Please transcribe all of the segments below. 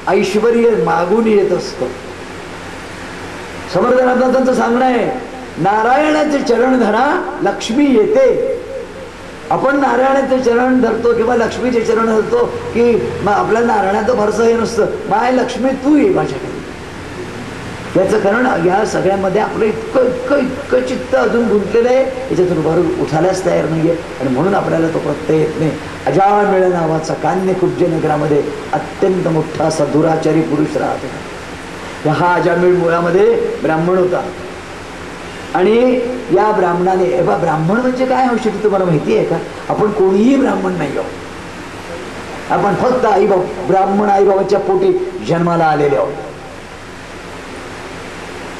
ऐश्वर्य मागून येत असतं. समर्थ नाथांचं सांगणं आहे, नारायणाचे चरण धरा लक्ष्मी येते. आपण नारायणाचे चरण धरतो किंवा लक्ष्मीचे चरण धरतो की आपल्याला नारायणाचं भरसं हे नसतं, माय लक्ष्मी तू ये माझ्याकडे. याचं कारण या सगळ्यामध्ये आपलं इतकं इतकं इतकं चित्त अजून गुंतलेलं आहे, याच्यातून भरून उठायलाच तयार नाहीये. आणि म्हणून आपल्याला तो प्रत्यय येत नाही. अजामिळ नावाचा कान्य कुब्ज नगरामध्ये अत्यंत मोठा असा दुराचारी पुरुष राहत होता. हा अजामिळ मुळामध्ये ब्राह्मण होता. आणि या ब्राह्मणाने, ब्राह्मण म्हणजे काय होऊ शकते तुम्हाला माहिती आहे का? आपण कोणीही ब्राह्मण नाही आहोत. आपण फक्त ब्राह्मण आईबाबाच्या पोटी जन्माला आलेले आहोत.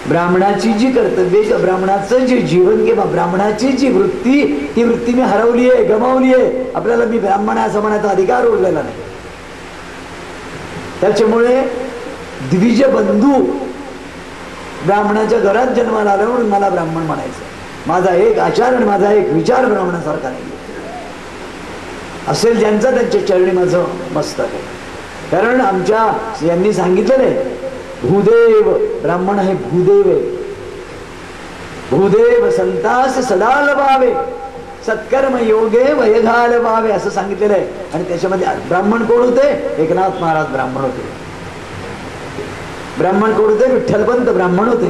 ब्राह्मणाची जी कर्तव्य, ब्राह्मणाचं जे जीवन किंवा ब्राह्मणाची जी वृत्ती, ती वृत्ती मी हरवली आहे, गमावली आहे. आपल्याला मी ब्राह्मण आहे असं म्हणायचा अधिकार उरलेला नाही. त्याच्यामुळे द्विज बंधू ब्राह्मणाच्या घरात जन्माला आला म्हणून मला ब्राह्मण म्हणायचं. माझा एक आचार आणि माझा एक विचार ब्राह्मणासारखा नाही असेल ज्यांचा, त्यांच्या चरणी माझं मस्तक आहे. कारण आमच्या यांनी सांगितलेलं आहे, भूदेव ब्राह्मण आहे, भूदेव आहे. भूदेव संतास सदा लभावे, सत्कर्म योगे वयघाल भावे असं सांगितलेलं आहे. आणि त्याच्यामध्ये ब्राह्मण कोण होते? एकनाथ महाराज ब्राह्मण होते. ब्राह्मण कोण होते? विठ्ठलपंत ब्राह्मण होते.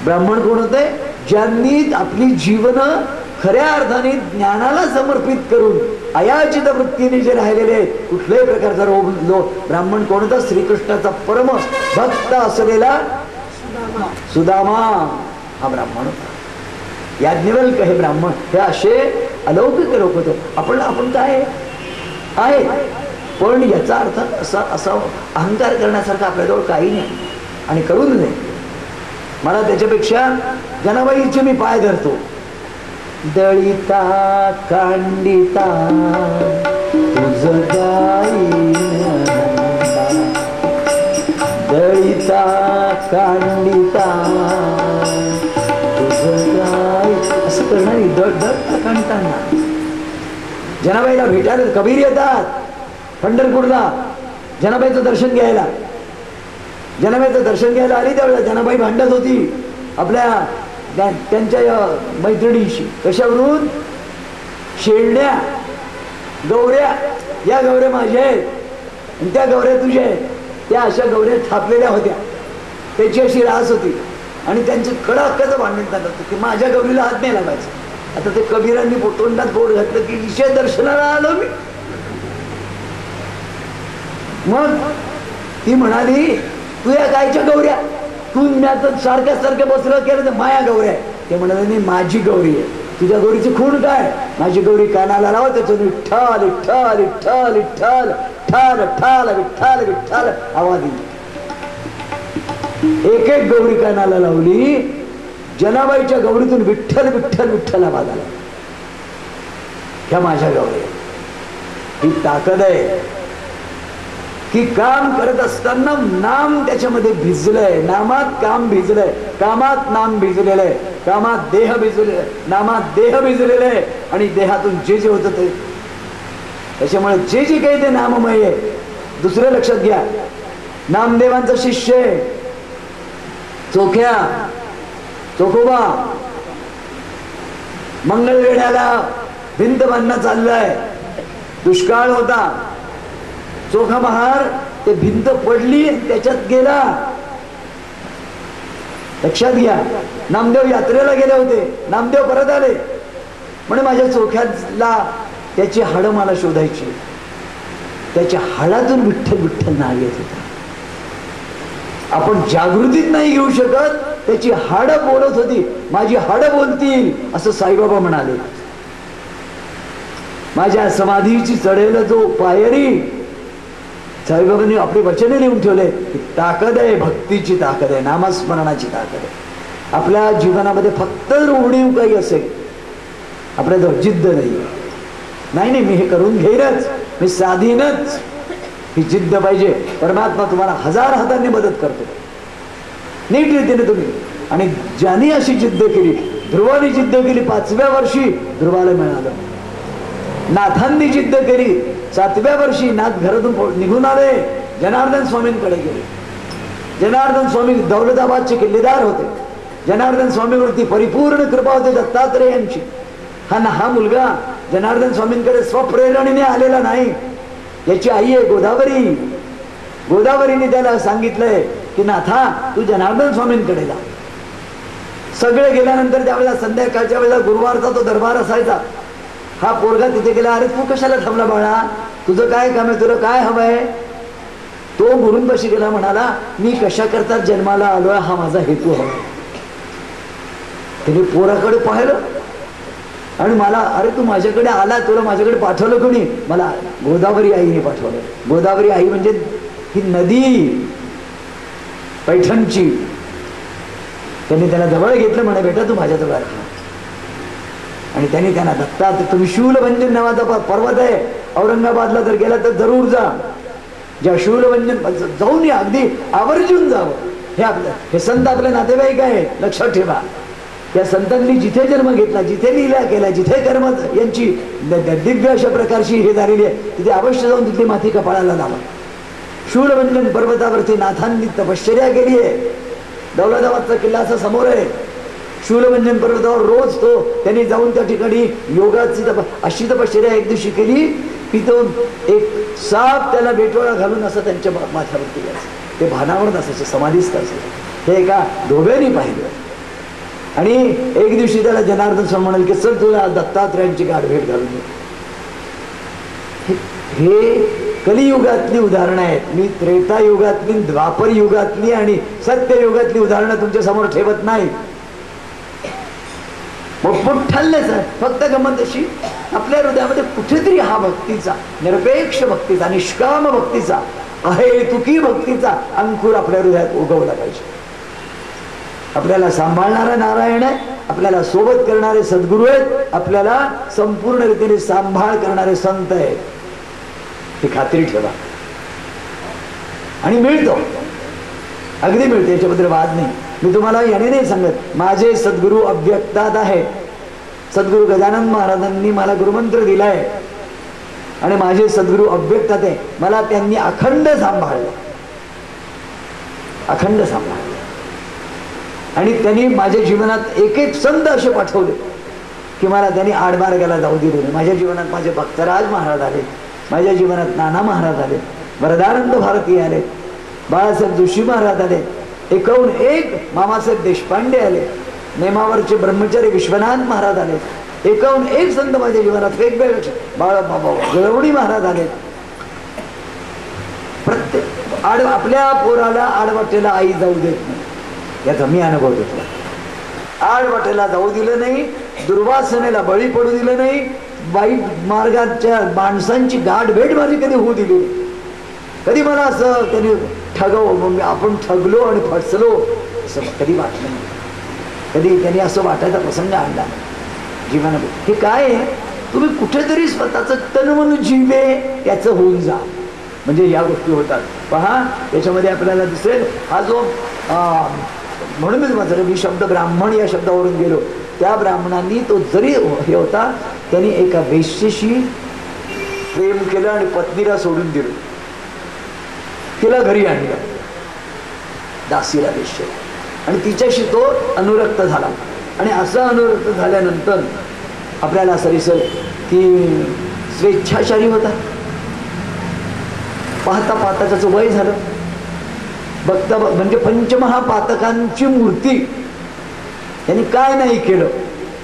ब्राह्मण कोण होते? ज्यांनी आपली जीवन खऱ्या अर्थाने ज्ञानाला समर्पित करून अयाचित वृत्तीने जे राहिलेले आहेत, कुठल्याही प्रकारचा ब्राह्मण कोण होता? श्रीकृष्णाचा परम भक्त असलेला सुदामा हा ब्राह्मण होता. याज्ञवल्क हे ब्राह्मण, हे असे अलौकिक लोक होते. आपण काय आहे, पण याचा अर्थ असा अहंकार करण्यासारखा आपल्याजवळ काही नाही आणि करून नाही. मला त्याच्यापेक्षा जनाबाईचे मी पाय धरतो. दळिता कांडिता तुझ गाई, दळिता कांडिता तुझ गाई असं करणारी दळता कांडताना जनाबाईला भेटायला कबीर येतात पंढरपूरला जनाबाईचं दर्शन घ्यायला. जनाबाईचं दर्शन घ्यायला आली त्यावेळेला जनाबाई भांडत होती आपल्या त्यांच्या मैत्रिणीशी. कशावरून? शेंड्या गौऱ्या, या गौऱ्या माझ्या आहेत आणि त्या गौऱ्या तुझ्या आहेत. त्या अशा गौऱ्या थापलेल्या होत्या, त्याची अशी रास होती आणि त्यांचं कडा हक्काचं भांडण चालत होतं की माझ्या गौरीला हात नाही लागायचा. आता ते कबीरांनी तोंडात बोट घातलं की विषय दर्शनाला आलो मी. मग ती म्हणाली, तू या गायच्या गौऱ्या, तू मी आता सारख्या बसलं केलं तर माया गौऱ्या आहे. ते म्हणाले नाही, माझी गौरी आहे. तुझ्या गौरीची खूण काय? माझी गौरी कानाला लाव, त्याचं विठ्ठल विठ्ठल विठ्ठल विठ्ठल ठाल ठाल विठ्ठल विठ्ठल आवाज येईल. एक एक गौरी कानाला लावली. जनाबाईच्या गौरीतून विठ्ठल विठ्ठल विठ्ठल आवाज आला. ह्या माझ्या गौरी. ही ताकद आहे की काम करत असताना नाम त्याच्यामध्ये भिजलंय, नामात काम भिजलंय, कामात नाम भिजलेलं आहे, कामात देह भिजलेलं आहे, नामात देह भिजलेलं आहे आणि देहातून जे जे होतं ते. त्याच्यामुळे जे जे काही ते नाममय आहे. दुसरं लक्षात घ्या, नामदेवांचा शिष्य आहे चोख्या, चोखोबा. मंगळवेढ्याला भिंत बांधणं चाललंय, दुष्काळ होता. चोखा महार ते भिंत पडली, त्याच्यात गेला. लक्षात घ्या, नामदेव यात्रेला गेले होते, नामदेव परत आले म्हणे माझ्या चोख्याला त्याची हाडं मला शोधायची. त्याच्या हाडातून विठ्ठल विठ्ठल नाव येत होता. आपण जागृतीत नाही घेऊ शकत, त्याची हाडं बोलत होती. माझी हाडं बोलतील असं साईबाबा म्हणाले. माझ्या समाधीची चढेल जो पायरी, साईबाबांनी आपले वचने लिहून ठेवले. ताकद आहे, भक्तीची ताकद आहे, नामस्मरणाची ताकद आहे. आपल्या जीवनामध्ये फक्त उणीव काही असेल, आपल्याजवळ जिद्द नाही मी हे करून घेईनच, मी साधीनच, ही जिद्द पाहिजे. परमात्मा तुम्हाला हजार हातांनी मदत करतो नीट रीतीने तुम्ही. आणि ज्यांनी अशी जिद्द केली, ध्रुवाने जिद्द केली, 5व्या वर्षी ध्रुवाला मिळालं. नाथांनी जिद्द केली, 7व्या वर्षी नाथ घरातून निघून आले. जनार्दन स्वामींकडे गेले. जनार्दन स्वामी दौलताबादचे किल्लेदार होते. जनार्दन स्वामीवरती परिपूर्ण कृपा होती दत्तात्रेयांची. हा मुलगा जनार्दन स्वामींकडे स्वप्रेरणेने आलेला नाही. याची आई आहे गोदावरी. गोदावरीने त्याला सांगितलंय की नाथा तू जनार्दन स्वामींकडे जा. सगळे गेल्यानंतर त्यावेळेला संध्याकाळच्या वेळेला गुरुवारचा तो दरबार असायचा. हा पोरगा तिथे गेला. अरे तू कशाला थांबला बाळा, तुझं काय काम आहे, तुला काय हवंय? तो गुरूंपाशी गेला, म्हणाला मी कशा करता जन्माला आलोय हा माझा हेतू हवा. त्याने पोराकडे पाहिलं आणि मला, अरे तू माझ्याकडे आला, तुला माझ्याकडे पाठवलं कोणी? मला गोदावरी आईने पाठवलं. गोदावरी आई म्हणजे ही नदी पैठणची. त्यांनी त्याला जवळ घेतलं, म्हणे बेटा तू माझ्याजवळ आहे. आणि त्यांनी त्यांना दत्तात तुम्ही शूलभंजन नावाचा पर्वत आहे, औरंगाबादला जर गेला तर जरूर जा. ज्या शूलभंजन जाऊन या, अगदी आवर्जून जावं. हे आपलं हे संत आपले नातेवाईक आहे, लक्षात ठेवा. या संतांनी जिथे जन्म घेतला, जिथे लीला केला, जिथे कर्म यांची दिव्य अशा प्रकारची हे झालेली आहे, तिथे अवश्य जाऊन तिथली माती कपाळाला लावा. शूलभंजन पर्वतावरती नाथांनी तपश्चर्या केली आहे. दौलताबादचा किल्ला असा समोर आहे. शूलभंजन पर्वतावर रोज तो त्यांनी जाऊन त्या ठिकाणी योगाची अशी तपश्चर्या एक दिवशी केली की तो एक साप त्याला बेटोळा घालून असं त्यांच्या माथ्यावरती यायचं. ते भानावर नसायचे, समाधीस्थ असायचे. हे एका धोब्याने पाहिलं. आणि एक दिवशी त्याला जनार्दन स्वामी म्हणाल की चल तुला दत्तात्रयांची गाठभेट घालून दे. हे कलियुगातली उदाहरणं आहेत. मी त्रेतायुगातली, द्वापर युगातली आणि सत्ययुगातली उदाहरणं तुमच्या समोर ठेवत नाही. मोठमोठ्याच फक्त गमत अशी आपल्या हृदयामध्ये कुठेतरी हा भक्तीचा, निरपेक्ष भक्तीचा, निष्काम भक्तीचा, अहेतुकी भक्तीचा अंकुर आपल्या हृदयात उगवला पाहिजे. आपल्याला सांभाळणारा नारायण आहे, आपल्याला सोबत करणारे सद्गुरू आहेत, आपल्याला संपूर्ण रीतीने सांभाळ करणारे संत आहेत. ही खात्री ठेवा. आणि मिळतो, अगदी मिळते, याच्याबद्दल वाद नाही. मी तुम्हाला याने नाही सांगत, माझे सद्गुरू अव्यक्तात आहेत. सद्गुरू गजानन महाराजांनी मला गुरुमंत्र दिलाय आणि माझे सद्गुरू अव्यक्तात आहे. मला त्यांनी अखंड सांभाळलं, अखंड सांभाळलं. आणि त्यांनी माझ्या जीवनात एक एक संत असे पाठवले की मला त्यांनी आडमार्गाला जाऊ दिले नाही. माझ्या जीवनात माझे भक्तराज महाराज आले, माझ्या जीवनात नाना महाराज आले, वरदानंद भारती आले, बाळासाहेब जोशी महाराज आले, एकूण एक मामासाहेब देशपांडे आले, नेमावरचे ब्रह्मचारी विश्वनाथ महाराज आले, एकूण एक संत माझ्या जीवनात वेगवेगळे, बाळाबाबा गळवणी महाराज आले. प्रत्येक आपल्या पोराला आडवाटेला आई जाऊ देत नाही, याचा मी अनुभव घेतला. आडवाटेला जाऊ दिलं नाही, दुर्वासनेला बळी पडू दिलं नाही, वाईट मार्गाच्या माणसांची गाठभेट माझी कधी होऊ दिली नाही. कधी मला असं त्यांनी आपण ठगलो आणि फसलो असं कधी वाटलं नाही. कधी त्यांनी असं वाटायचा प्रसंग आणला जीवनामध्ये. हे काय आहे, तुम्ही कुठेतरी स्वतःचं तनमन जीवे याचं होऊन जा, म्हणजे या गोष्टी होतात. पहा याच्यामध्ये आपल्याला दिसेल, हा जो म्हणून मी माझं मी शब्द ब्राह्मण या शब्दावरून गेलो. त्या ब्राह्मणांनी तो जरी हे होता, त्यांनी एका वेश्येशी प्रेम केलं आणि पत्नीला सोडून दिलं, तिला घरी आणलं, दासीला वेश्य, आणि तिच्याशी तो अनुरक्त झाला. आणि असा अनुरक्त झाल्यानंतर आपल्याला असं दिसेल की स्वेच्छाचारी होता. पाहता पाहता त्याचं वय झालं. बघता म्हणजे पंचमहापातकांची मूर्ती त्यांनी काय नाही केलं.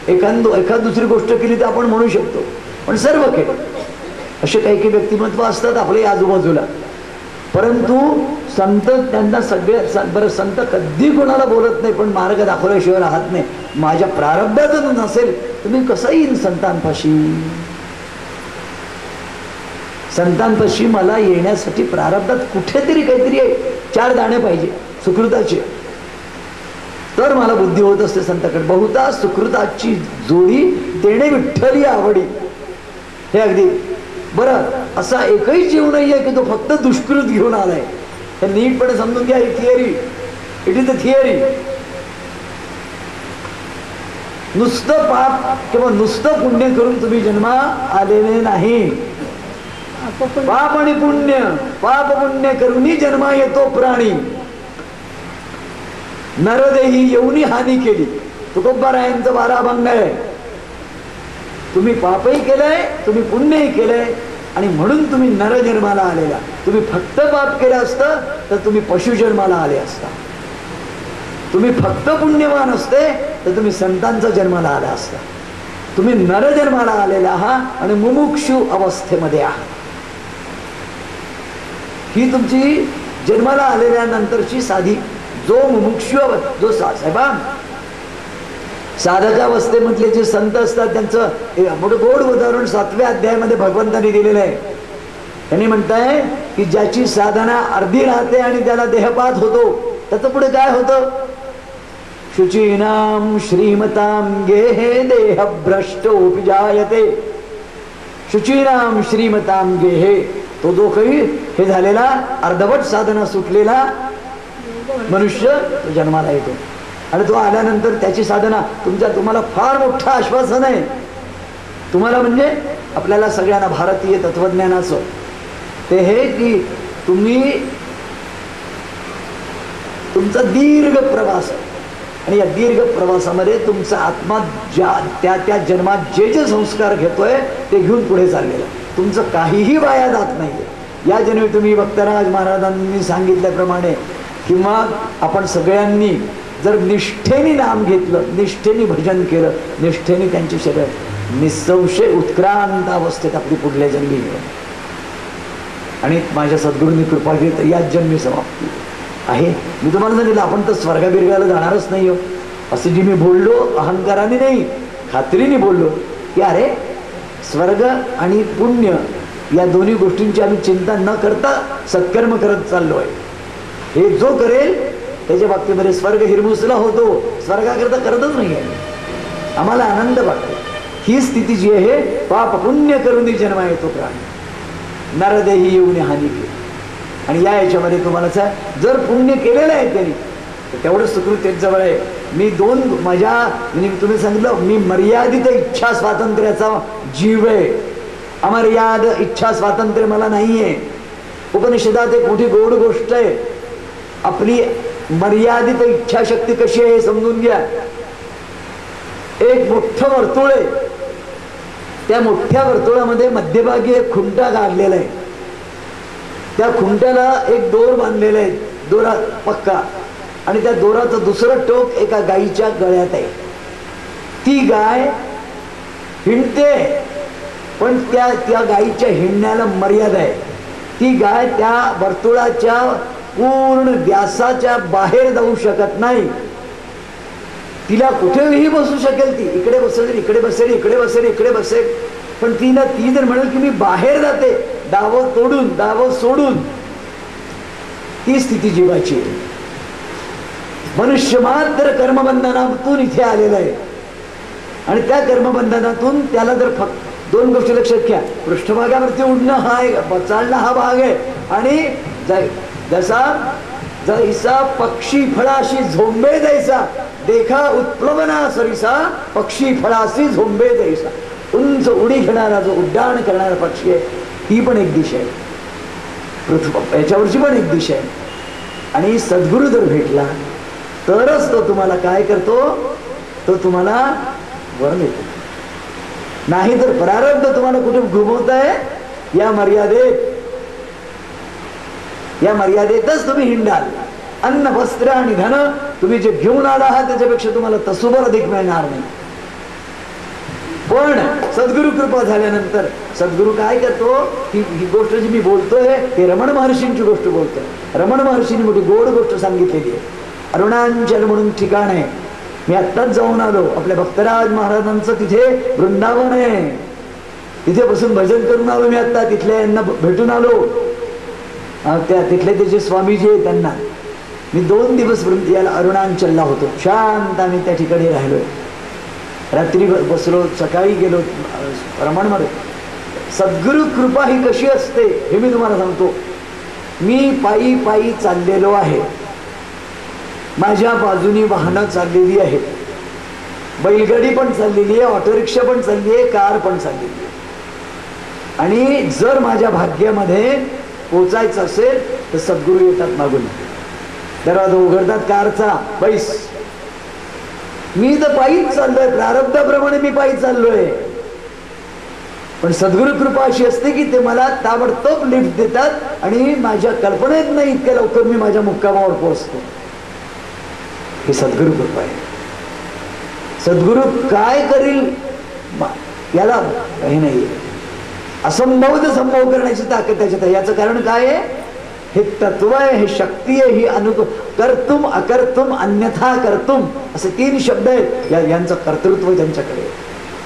एखाद दुसरी गोष्ट केली तर आपण म्हणू शकतो, पण सर्व केलं. असे काही काही व्यक्तिमत्व असतात आपल्या आजूबाजूला, परंतु संत त्यांना सगळे बरं, संत कधी कोणाला बोलत नाही, पण मार्ग दाखवल्याशिवाय राहत नाही. माझ्या प्रारब्धात नसेल तुम्ही कसं येईन संतांपाशी. संतांपाशी मला येण्यासाठी प्रारब्धात कुठेतरी काहीतरी 4 दाणे पाहिजे सुकृताचे, तर मला बुद्धी होत असते संतांकडे. बहुता सुकृताची जोडी देणे विठ्ठली आवडी. हे अगदी बरं. असा एकही जीव नाही आहे की तो फक्त दुष्कृत घेऊन आलाय. हे नीटपणे समजून घ्या. ही theory, it is the theory. नुसतं पाप किंवा नुसतं पुण्य करून तुम्ही जन्मा आलेले नाही. पाप आणि पुण्य, पाप पुण्य करूनी जन्मा येतो प्राणी, नरदेही येऊनी हानी केली. तुकोबारायांचं 12 अभंग आहे. तुम्ही पापही केलंय, तुम्ही पुण्यही केलंय, आणि म्हणून तुम्ही नरजन्माला आलेला. तुम्ही फक्त पाप केलं असतं तर तुम्ही पशुजन्माला आले असता. तुम्ही फक्त पुण्यवान असते तर तुम्ही संतांचा जन्माला आला असता. तुम्ही नरजन्माला आलेला आहात आणि मुमुक्षु अवस्थेमध्ये आहात. ही तुमची जन्माला आलेल्या नंतरची साधी जो मुमुक्षु जो साहेबा साधकावस्थेमधले जे संत असतात त्यांचं मोठं गोड उदाहरण 7व्या अध्यायामध्ये भगवंतांनी दिलेलं आहे. त्यांनी म्हणताय की ज्याची साधना अर्धी राहते आणि त्याला देहपात होतो, त्याचं पुढे काय होतं? शुचीनाम श्रीमताम गेहे देहभ्रष्टोपजायते. शुचीनाम श्रीमताम गेहे, तो जो काही हे झालेला अर्धवट साधना सुटलेला मनुष्य तो जन्माला येतो. आणि तो आल्यानंतर त्याची साधना तुम्हाला फार मोठं आश्वासन आहे तुम्हाला, म्हणजे आपल्याला सगळ्यांना भारतीय तत्वज्ञानाचं ते हे की तुम्ही तुमचा दीर्घ प्रवास आणि या दीर्घ प्रवासामध्ये तुमचा आत्मा त्या जन्मात जे संस्कार घेतोय ते घेऊन पुढे चाललेला. तुमचं काहीही वाया जात नाहीये. या जन्मी तुम्ही भक्तराज महाराजांनी सांगितल्याप्रमाणे किंवा आपण सगळ्यांनी जर निष्ठेने नाम घेतलं, निष्ठेने भजन केलं, निष्ठेने त्यांचे शरीर निसंशय उत्क्रांत अवस्थेत आपली पुढल्या जन्मी घेऊन आणि माझ्या सद्गुरूंनी कृपा केली तर याच जन्मी समाप्ती आहे. मी तुम्हाला सांगितलं आपण तर स्वर्गबिर्गाला जाणारच नाही हो, असं जी मी बोललो अहंकाराने नाही, खात्रीने बोललो की अरे स्वर्ग आणि पुण्य या दोन्ही गोष्टींची आम्ही चिंता न करता सत्कर्म करत चाललो आहे. हे जो करेल त्याच्या बाबतीमध्ये स्वर्ग हिरमुसला होतो, स्वर्गाकरता करतच नाही आहे. आम्हाला आनंद वाटतो. ही स्थिती जी आहे, पाप पुण्य करून जन्मा येतो प्राणी, नरदेही येऊन हानी केली. आणि याच्यामध्ये तुम्हाला जर पुण्य केलेलं आहे त्यांनी तर तेवढं सुकृत त्याच्याजवळ आहे. मी म्हणजे तुम्ही सांगितलं मी मर्यादित इच्छा स्वातंत्र्याचा जीव आहे, अमर्याद इच्छा स्वातंत्र्य मला नाहीये. उपनिषदात एक मोठी गोड गोष्ट आहे. आपली मर्यादित इच्छाशक्ती कशी आहे हे समजून घ्या. एक मोठं वर्तुळ आहे, त्या मोठ्या वर्तुळामध्ये मध्यभागी एक खुंटा काढलेला आहे. त्या खुंट्याला एक दोर बांधलेला आहे, दोरा पक्का, आणि त्या दोराचं दुसरं टोक एका गायीच्या गळ्यात आहे. ती गाय हिंडते पण त्या गायीच्या हिंडण्याला मर्यादा आहे. ती गाय त्या वर्तुळाच्या पूर्ण व्यासाच्या बाहेर जाऊ शकत नाही. तिला कुठेही बसू शकेल, ती इकडे बसेल, इकडे बसेल, इकडे बसेल, इकडे बसेल, पण ती जर म्हणेल की मी बाहेर जाते, दावं तोडून दावं सोडून, ती स्थिती जीवाची आहे. मनुष्य मात्र कर्मबंधनातून इथे आलेला आहे आणि त्या कर्मबंधनातून त्याला जर फक्त 2 गोष्टी लक्षात घ्या. पृष्ठभागावरती उडणं हा चालणं हा भाग आहे, आणि जैसा पक्षी फळाशी झोंबे जैसा देखा उत्प्लवना सरिसा, पक्षी फळाशी झोंबे जैसा, उंच उडी घेणारा जो उड्डाण करणारा पक्षी आहे, ही पण एक दिशा आहे, याच्यावरची पण एक दिशा आहे. आणि सद्गुरू जर भेटला तरच तो तुम्हाला काय करतो, तो तुम्हाला वर नेतो. नाही तर प्रारब्ध तुम्हाला कुठे घुमवत आहे, या मर्यादेतच तुम्ही हिंडाल. अन्न वस्त्र आणि धन तुम्ही जे घेऊन आला आहात त्याच्यापेक्षा तुम्हाला तसुभर अधिक मिळणार नाही. पण सद्गुरु कृपा झाल्यानंतर सद्गुरु काय करतो, ही गोष्ट जी मी बोलतोय हे रमण महर्षींची गोष्ट बोलतोय. रमण महर्षींनी मोठी गोड गोष्ट सांगितलेली आहे. अरुणाचल म्हणून ठिकाण आहे, मी आत्ताच जाऊन आलो. आपल्या भक्तराज महाराजांचं तिथे वृंदावन आहे, तिथे बसून भजन करून आलो मी. आत्ता तिथल्या यांना भेटून आलो, तिथले त्याचे स्वामीजी आहे त्यांना. मी 2 दिवस याला अरुणाचलला होतो, शांत आम्ही त्या ठिकाणी राहिलोय. रात्री बसलो, सकाळी गेलो रमणमध्ये. सद्गुरु कृपा ही कशी असते हे मी तुम्हाला सांगतो. मी पायी पायी चाललेलो आहे, माझ्या बाजूनी वाहनं चाललेली आहेत, बैलगाडी पण चाललेली आहे, ऑटो रिक्षा पण चालली आहे, कार पण चाललेली आहे. आणि जर माझ्या भाग्यामध्ये पोचायचं असेल तर सद्गुरू येतात मागून, दरवाजा उघडतात कारचा, बैस. मी तर पायीच चाललोय, प्रारब्धाप्रमाणे मी पायीच चाललोय, पण सद्गुरु कृपा अशी असते की ते मला ताबडतोब लिफ्ट देतात आणि माझ्या कल्पनेत नाही इतक्या लवकर मी माझ्या मुक्कामावर पोहोचतो. ही सद्गुरु कृपा आहे. सद्गुरु काय करील याला काही नाही, असंभव ते संभव करण्याची ताकद त्याच्यात आहे. याचं कारण काय आहे? हे तत्व आहे, हे शक्ती आहे, ही कर्तुम अकर्तुम अन्यथा कर्तुम असे 3 शब्द आहेत. यांचं कर्तृत्व ज्यांच्याकडे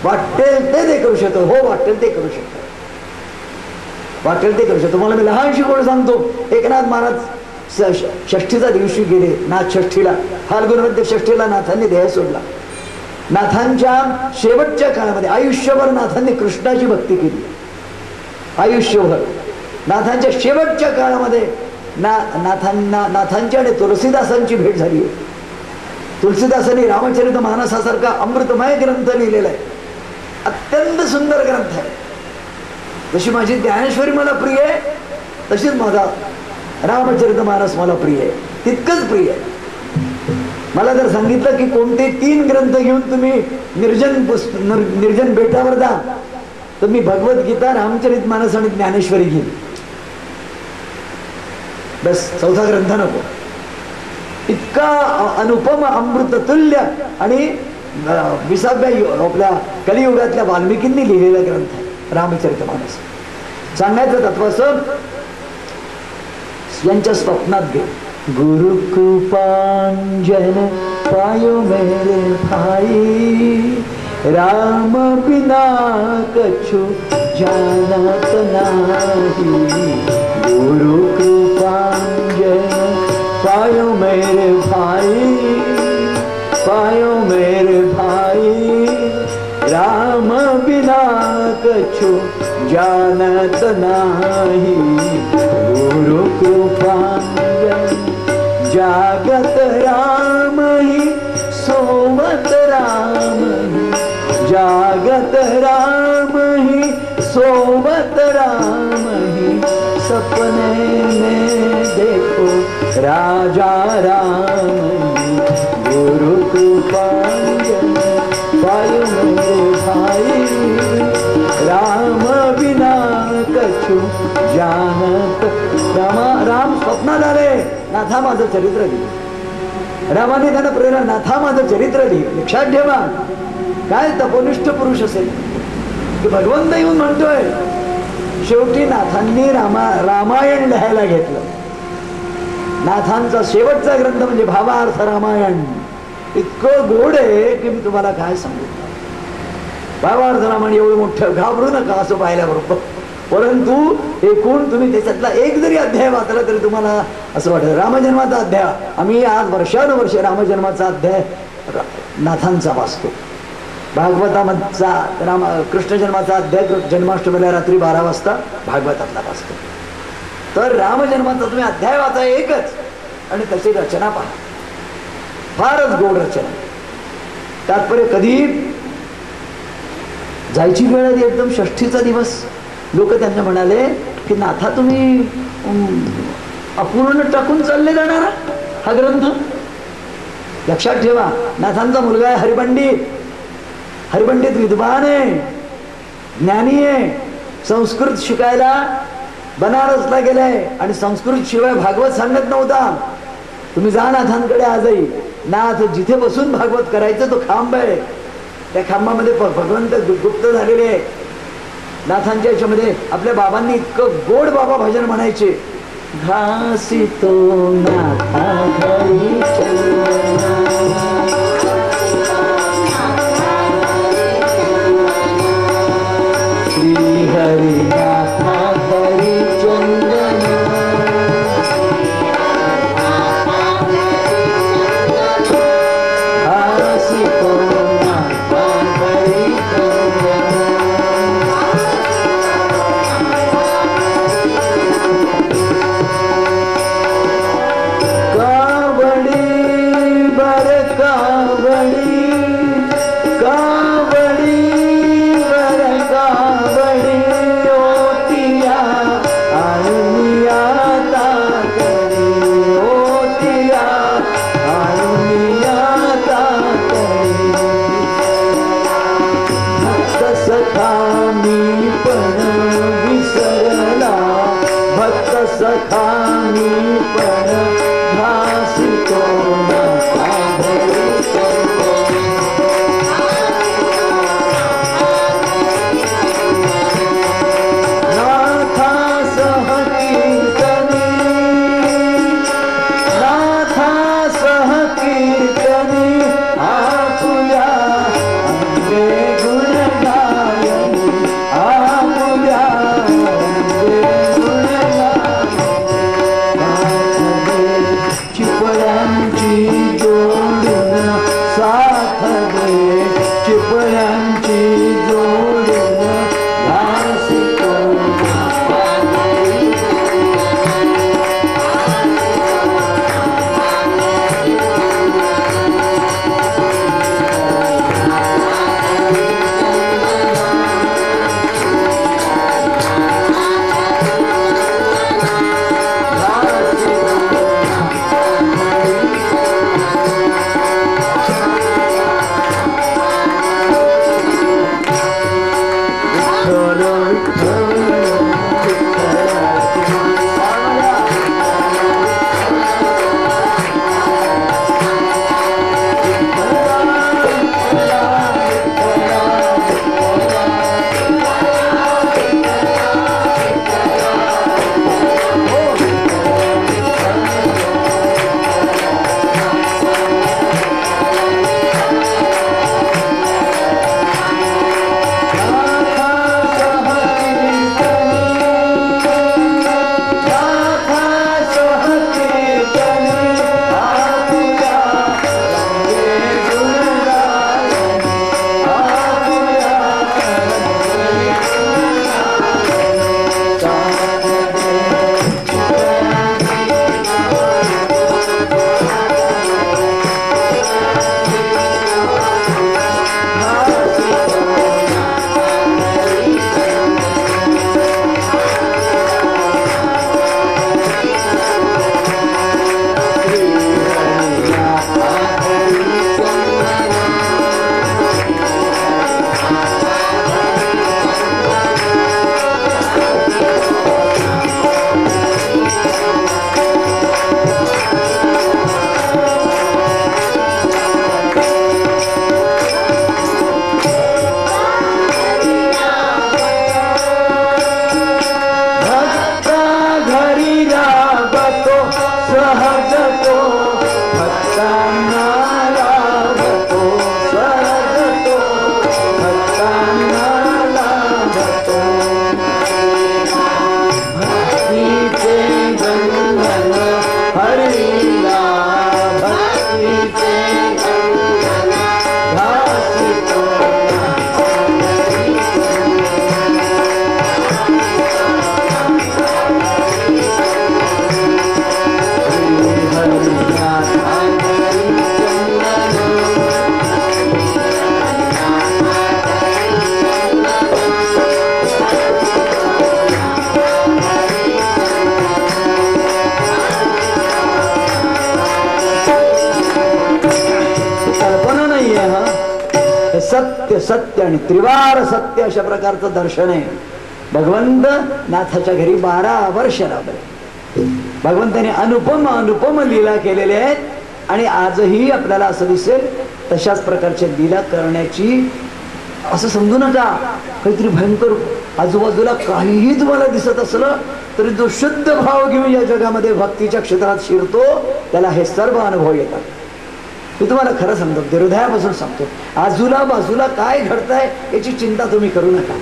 वाटेल ते करू शकतो. हो, वाटेल ते करू शकतो, वाटेल ते करू शकतो. तुम्हाला मी लहानशी गोष्ट सांगतो. एकनाथ महाराज षष्ठीचा दिवशी गेले, नाथ षष्ठीला, फाल्गुन षष्ठीला नाथांनी देह सोडला. नाथांच्या शेवटच्या काळामध्ये आयुष्यभर नाथांनी कृष्णाची भक्ती केली. आयुष्यभर नाथांच्या शेवटच्या काळामध्ये नाथांची आणि तुलसीदासांची भेट झाली. तुलसीदासांनी रामचरित मानसासारखा अमृतमय ग्रंथ लिहिलेला आहे. अत्यंत सुंदर ग्रंथ आहे. जशी माझी ज्ञानेश्वरी मला प्रिय आहे, तशीच माझा रामचरित मानस मला प्रिय आहे, तितकंच प्रिय आहे. मला जर सांगितलं की कोणते 3 ग्रंथ घेऊन तुम्ही निर्जन बेटावर जा, तर मी भगवद्गीता, रामचरित मानस आणि ज्ञानेश्वरी घेईन. बस, 4था ग्रंथ नको. इतका अनुपम अमृत तुल्य आणि 20व्या आपल्या कलियुगातल्या वाल्मिकींनी लिहिलेला ग्रंथ आहे रामचरित मानस. सांगायचं तत्व असं, यांच्या स्वप्नात घे. गुरु कृपांजन पायो मेरे भाई, राम बिना कछु जानत नाही. गुरु कृपांजन पायो मेरे भाई, पायो मेरे भाई, राम बिना कछु जानत नाही. गुरु कृपांजन जागत राम ही सोवत राम ही, जागत राम ही सोवत राम ही, सपने में देखो राजा राम ही. गुरु कृपांजन पायो मेरे भाई, राम बिना कछु जानत. राम स्वप्नात आले, नाथा माझं चरित्र लिहि. रामाने त्यांना प्रेरणा, नाथा माझं चरित्र लिहि. लक्षात ठेवा, काय तपोनिष्ठ पुरुष असेल की भगवंत येऊन म्हणतोय. शेवटी नाथांनी रामायण लिहायला घेतलं. नाथांचा शेवटचा ग्रंथ म्हणजे भावार्थ रामायण. इतकं गोड आहे की मी तुम्हाला काय सांगू. भावार्थ रामायण एवढं मोठं, घाबरू नका असं पाहिल्याबरोबर, परंतु एकूण तुम्ही त्याच्यातला एक जरी अध्याय वाचला तरी तुम्हाला असं वाटतं. रामजन्माचा अध्याय आम्ही आज वर्षानुवर्ष रामजन्माचा अध्याय नाथांचा वाचतो. भागवतामधचा कृष्ण जन्माचा अध्याय जन्माष्टमीला रात्री 12 वाजता भागवतातला वाचतो. तर रामजन्माचा तुम्ही अध्याय वाचा एकच, आणि तशी रचना पहा, फारच गोड रचना. तात्पर्य कधी जायची वेळ आली एकदम षष्ठीचा दिवस. लोक त्यांना म्हणाले की नाथा तुम्ही अपूर्ण टाकून चालले जाणार हा ग्रंथ. लक्षात ठेवा, नाथांचा मुलगा आहे हरिपंडित. हरिपंडित विद्वान आहे, ज्ञानी आहे, संस्कृत शिकायला बनारसला गेलाय आणि संस्कृत शिवाय भागवत सांगत नव्हता. तुम्ही जा नाथांकडे आजही. नाथ जिथे बसून भागवत करायचं तो खांब आहे, त्या खांबामध्ये भगवंत गुप्त झालेले आहे. नाथांच्या याच्यामध्ये आपल्या बाबांनी इतकं गोड बाबा भजन म्हणायचे. घासी तो नाथा घरी श्री हरी नाथा घरी चंदन, घासी तो नाथा घरी चंदन. कावडी मी पण भासितो सत्य सत्य आणि त्रिवार सत्य अशा प्रकारचं दर्शन आहे. भगवंत नाथाच्या घरी 12 वर्ष राबले. भगवंताने अनुपम अनुपम लीला केलेल्या आहेत आणि आजही आपल्याला असं दिसेल तशाच प्रकारच्या लीला करण्याची. असं समजू नका काहीतरी भयंकर आजूबाजूला काहीही तुम्हाला दिसत असलं तरी जो शुद्ध भाव घेऊन या जगामध्ये भक्तीच्या क्षेत्रात शिरतो त्याला हे सर्व अनुभव येतात. मी तुम्हाला खरं सांगतो, हृदयापासून सांगतो, आजूला बाजूला काय घडतंय याची चिंता तुम्ही करू नका.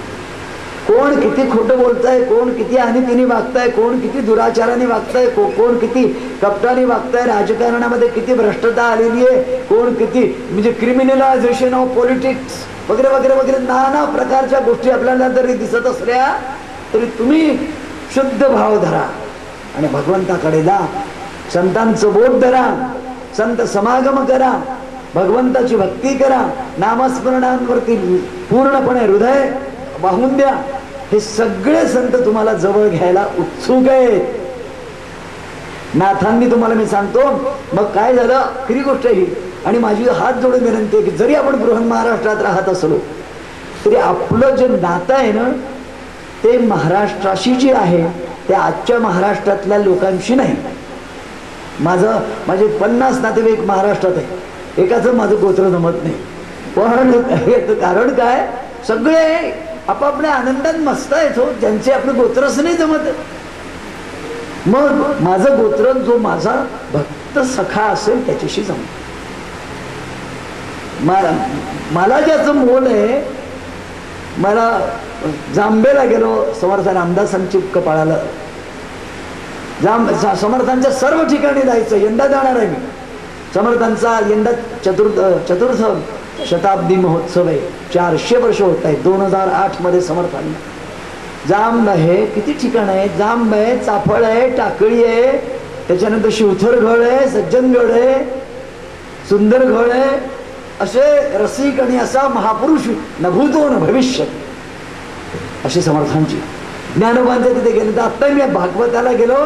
कोण किती खोटं बोलताय, कोण किती अनितीने वागताय, कोण किती दुराचाराने वागताय, कोण किती कपटाने वागताय, राजकारणामध्ये किती भ्रष्टता आलेली आहे, कोण किती म्हणजे क्रिमिनलायझेशन ऑफ पॉलिटिक्स वगैरे वगैरे वगैरे नाना प्रकारच्या गोष्टी आपल्याला जरी दिसत असल्या तरी तुम्ही शुद्ध भाव धरा आणि भगवंताकडे जा. संतांचं बोट धरा, संत समागम करा, भगवंताची भक्ती करा, नामस्मरणांवरती पूर्णपणे हृदय वाहून द्या. हे सगळे संत तुम्हाला जवळ घ्यायला उत्सुक आहेत. नाथांनी तुम्हाला मी सांगतो. मग काय झालं, खरी गोष्ट ही, आणि माझी हात जोडून विनंती आहे की जरी आपण बृहन महाराष्ट्रात राहत असलो तरी आपलं जे नातं आहे ना ते महाराष्ट्राशी जे आहे ते आजच्या महाराष्ट्रातल्या लोकांशी नाही. माझे 50 नातेवाईक महाराष्ट्रात आहे, एकाचं माझं गोत्र जमत नाही. पण कारण काय, सगळे आपापल्या आनंदात मस्त आहेत हो, ज्यांचे आपलं गोत्रच नाही जमत. मग माझं गोत्र जो माझा भक्त सखा असेल त्याच्याशी जमत. मला ज्याचं मोल आहे, मला जांबेला गेलो समर्थ रामदासांची कपाळाला, समर्थांच्या सर्व ठिकाणी जायचं. यंदा जाणार आहे मी. समर्थांचा यंदा चतुर्थ शताब्दी महोत्सव आहे, 400 वर्ष होत आहेत. 2008 मध्ये समर्थांना. जांब आहे, किती ठिकाण आहे, जांब आहे, चाफळ आहे, टाकळी आहे, त्याच्यानंतर शिवथरगड आहे, सज्जनगड आहे, सुंदरगड आहे. असे रसिक आणि असा महापुरुष न भूतो न भविष्य अशी समर्थांची. ज्ञानोबांच्या तिथे गेले तर आत्ता मी भागवताला गेलो,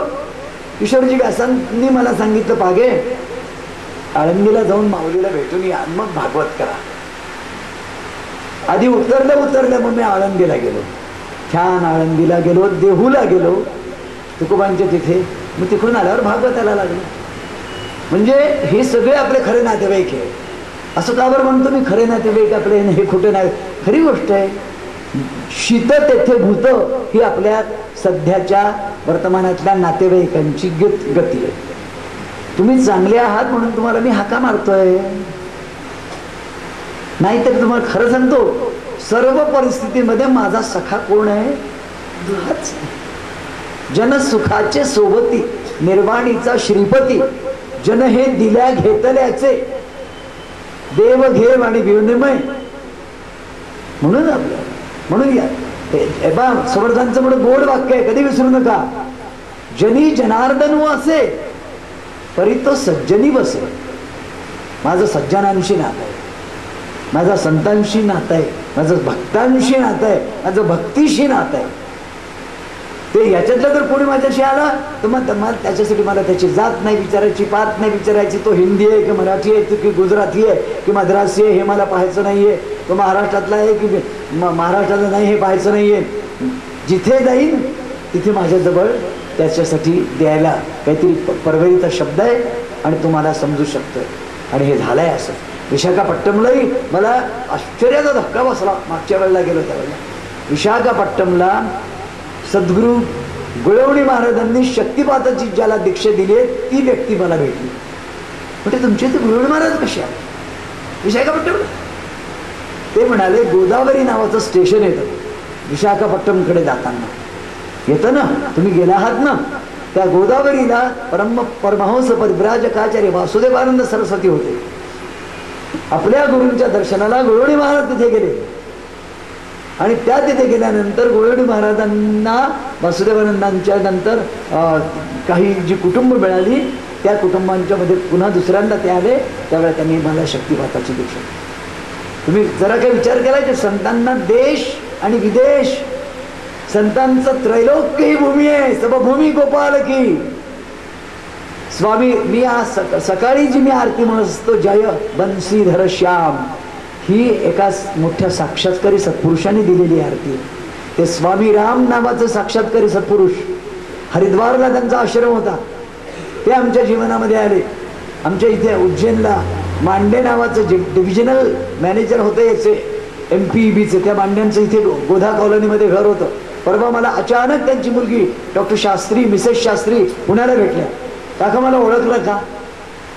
किशोरजी व्यासांनी मला सांगितलं, पागे आळंदीला जाऊन माऊलीला भेटून या, मग भागवत करा. आधी उतरल्या मग मी आळंदीला गेलो. छान आळंदीला गेलो, देहूला गेलो तुकोबांच्या तिथे. मग तिकडून आल्यावर भागवताला लागलो. म्हणजे हे सगळे आपले खरे नातेवाईक आहे. असं का बरं म्हणतो मी खरे नातेवाईक आपले, हे खोटे नाही, खरी गोष्ट आहे. शीत तेथे भूत ही आपल्या सध्याच्या वर्तमानातल्या नातेवाईकांची गती आहे. तुम्ही चांगले आहात म्हणून तुम्हाला मी हाका मारतोय, नाहीतर तुम्हाला खरं सांगतो, सर्व परिस्थितीमध्ये माझा सखा कोण आहे? जनसुखाचे सोबती, निर्वाणीचा श्रीपती, जन हे दिल्या घेतल्याचे, देव घेव आणि विनिमय. म्हणून या समर्थांचं म्हणून गोड वाक्य आहे, कधी विसरू नका. जनी जनार्दन व असे परी तो सज्जनी बसे. माझं सज्जनांशी नातं आहे, माझा संतांशी नातं आहे, माझं भक्तांशी नातं आहे, माझं भक्तीशी नातं आहे. ते याच्यातलं जर कोणी माझ्याशी आला तर मग त्याच्यासाठी मला त्याची जात नाही विचारायची, पात नाही विचारायची, तो हिंदी आहे की मराठी आहे की गुजराती आहे की मद्रासी आहे हे मला पाहायचं नाहीये, तो महाराष्ट्रातला आहे की महाराष्ट्रातला नाही हे पाहायचं नाहीये. जिथे जाईन तिथे माझ्याजवळ त्याच्यासाठी द्यायला काहीतरी परवरीचा शब्द आहे आणि तुम्हाला समजू शकतोय. आणि हे झालंय असं. विशाखापट्टणमलाही मला आश्चर्याचा धक्का बसला. मागच्या वेळेला गेलो त्यावेळेला विशाखापट्टणमला सद्गुरू गुळवणी महाराजांनी शक्तिपाताची ज्याला दीक्षा दिली आहे ती व्यक्ती मला भेटली. म्हणजे तुमचे ते गुळवणी महाराज कसे आहे विशाखापट्टणमला? ते म्हणाले, गोदावरी नावाचं स्टेशन येतं विशाखापट्टणमकडे जाताना, येतं ना, तुम्ही गेला आहात ना, त्या गोदावरीला परमहंस परिव्राजकाचार्य वासुदेवानंद सरस्वती होते. आपल्या गुरूंच्या दर्शनाला गुळवणी महाराज तिथे गेले आणि त्या तिथे गेल्यानंतर गुळवणी महाराजांना वासुदेवानंदांच्या नंतर काही जी कुटुंब मिळाली त्या कुटुंबांच्या मध्ये पुन्हा दुसऱ्यांदा ते आले. त्यावेळेला त्यांनी मला शक्तिपाताची दीक्षा. तुम्ही जरा काही विचार केला की संतांना देश आणि विदेश, संतांचं त्रैलोक्य ही भूमी आहे. सबभूमी गोपाल की. स्वामी मी आज सकाळी जी मी आरती म्हणत असतो, जय बंसीधर श्याम, ही एका मोठ्या साक्षात्कारी सत्पुरुषाने दिलेली आरती. ते स्वामी राम नावाचं साक्षात्कारी सत्पुरुष, हरिद्वारला त्यांचा आश्रम होता, ते आमच्या जीवनामध्ये आले. आमच्या इथे उज्जैनला मांडे नावाचं डिव्हिजनल मॅनेजर होते याचे MPEBचे, त्या मांड्यांचं इथे गोधा कॉलनीमध्ये घर होतं. परवा मला अचानक त्यांची मुलगी डॉक्टर शास्त्री, मिसेस शास्त्री पुण्याला भेटल्या. काका मला ओळखलं का?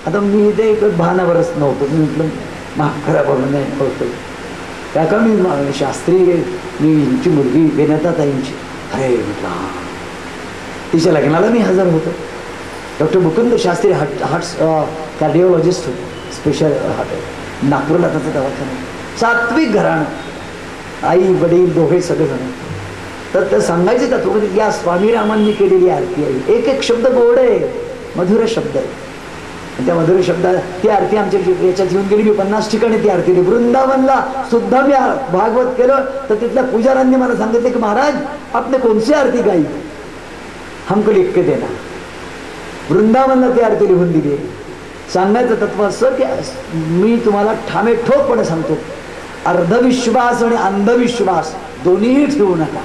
आता मी इथे एक भानावरच नव्हतो. मी म्हटलं माफ करा बघून नाही ओळखतो काका, मी शास्त्री, मी यांची मुलगी बेनताताईंची. अरे म्हटलं हां. तिच्या लग्नाला मी हजर होतो. Doctor Mukund Shastri heart cardiologist होते, स्पेशल हार्ट, नागपूरला त्याचा दवाखाना. सात्विक घराणं, आई वडील दोघे सगळेजण. तर सांगायचे तत्वमध्ये या स्वामी रामांनी केलेली आरती आहे. एक एक शब्द गोड आहे, मधुर शब्द आहे. त्या मधुर शब्दा ती आरती आमच्या याच्यात येऊन गेली. मी 50 ठिकाणी ती आरती दिली. वृंदावनला सुद्धा मी भागवत केलं तर तिथल्या पुजाऱ्यांनी मला सांगितले की महाराज आपने कोणती आरती गाई, हमको लिख के देना. वृंदावनला ती आरती लिहून दिली. सांगायचं तत्व असं की मी तुम्हाला ठामे ठोकपणे सांगतो, अर्धविश्वास आणि अंधविश्वास दोन्हीही ठेवू नका.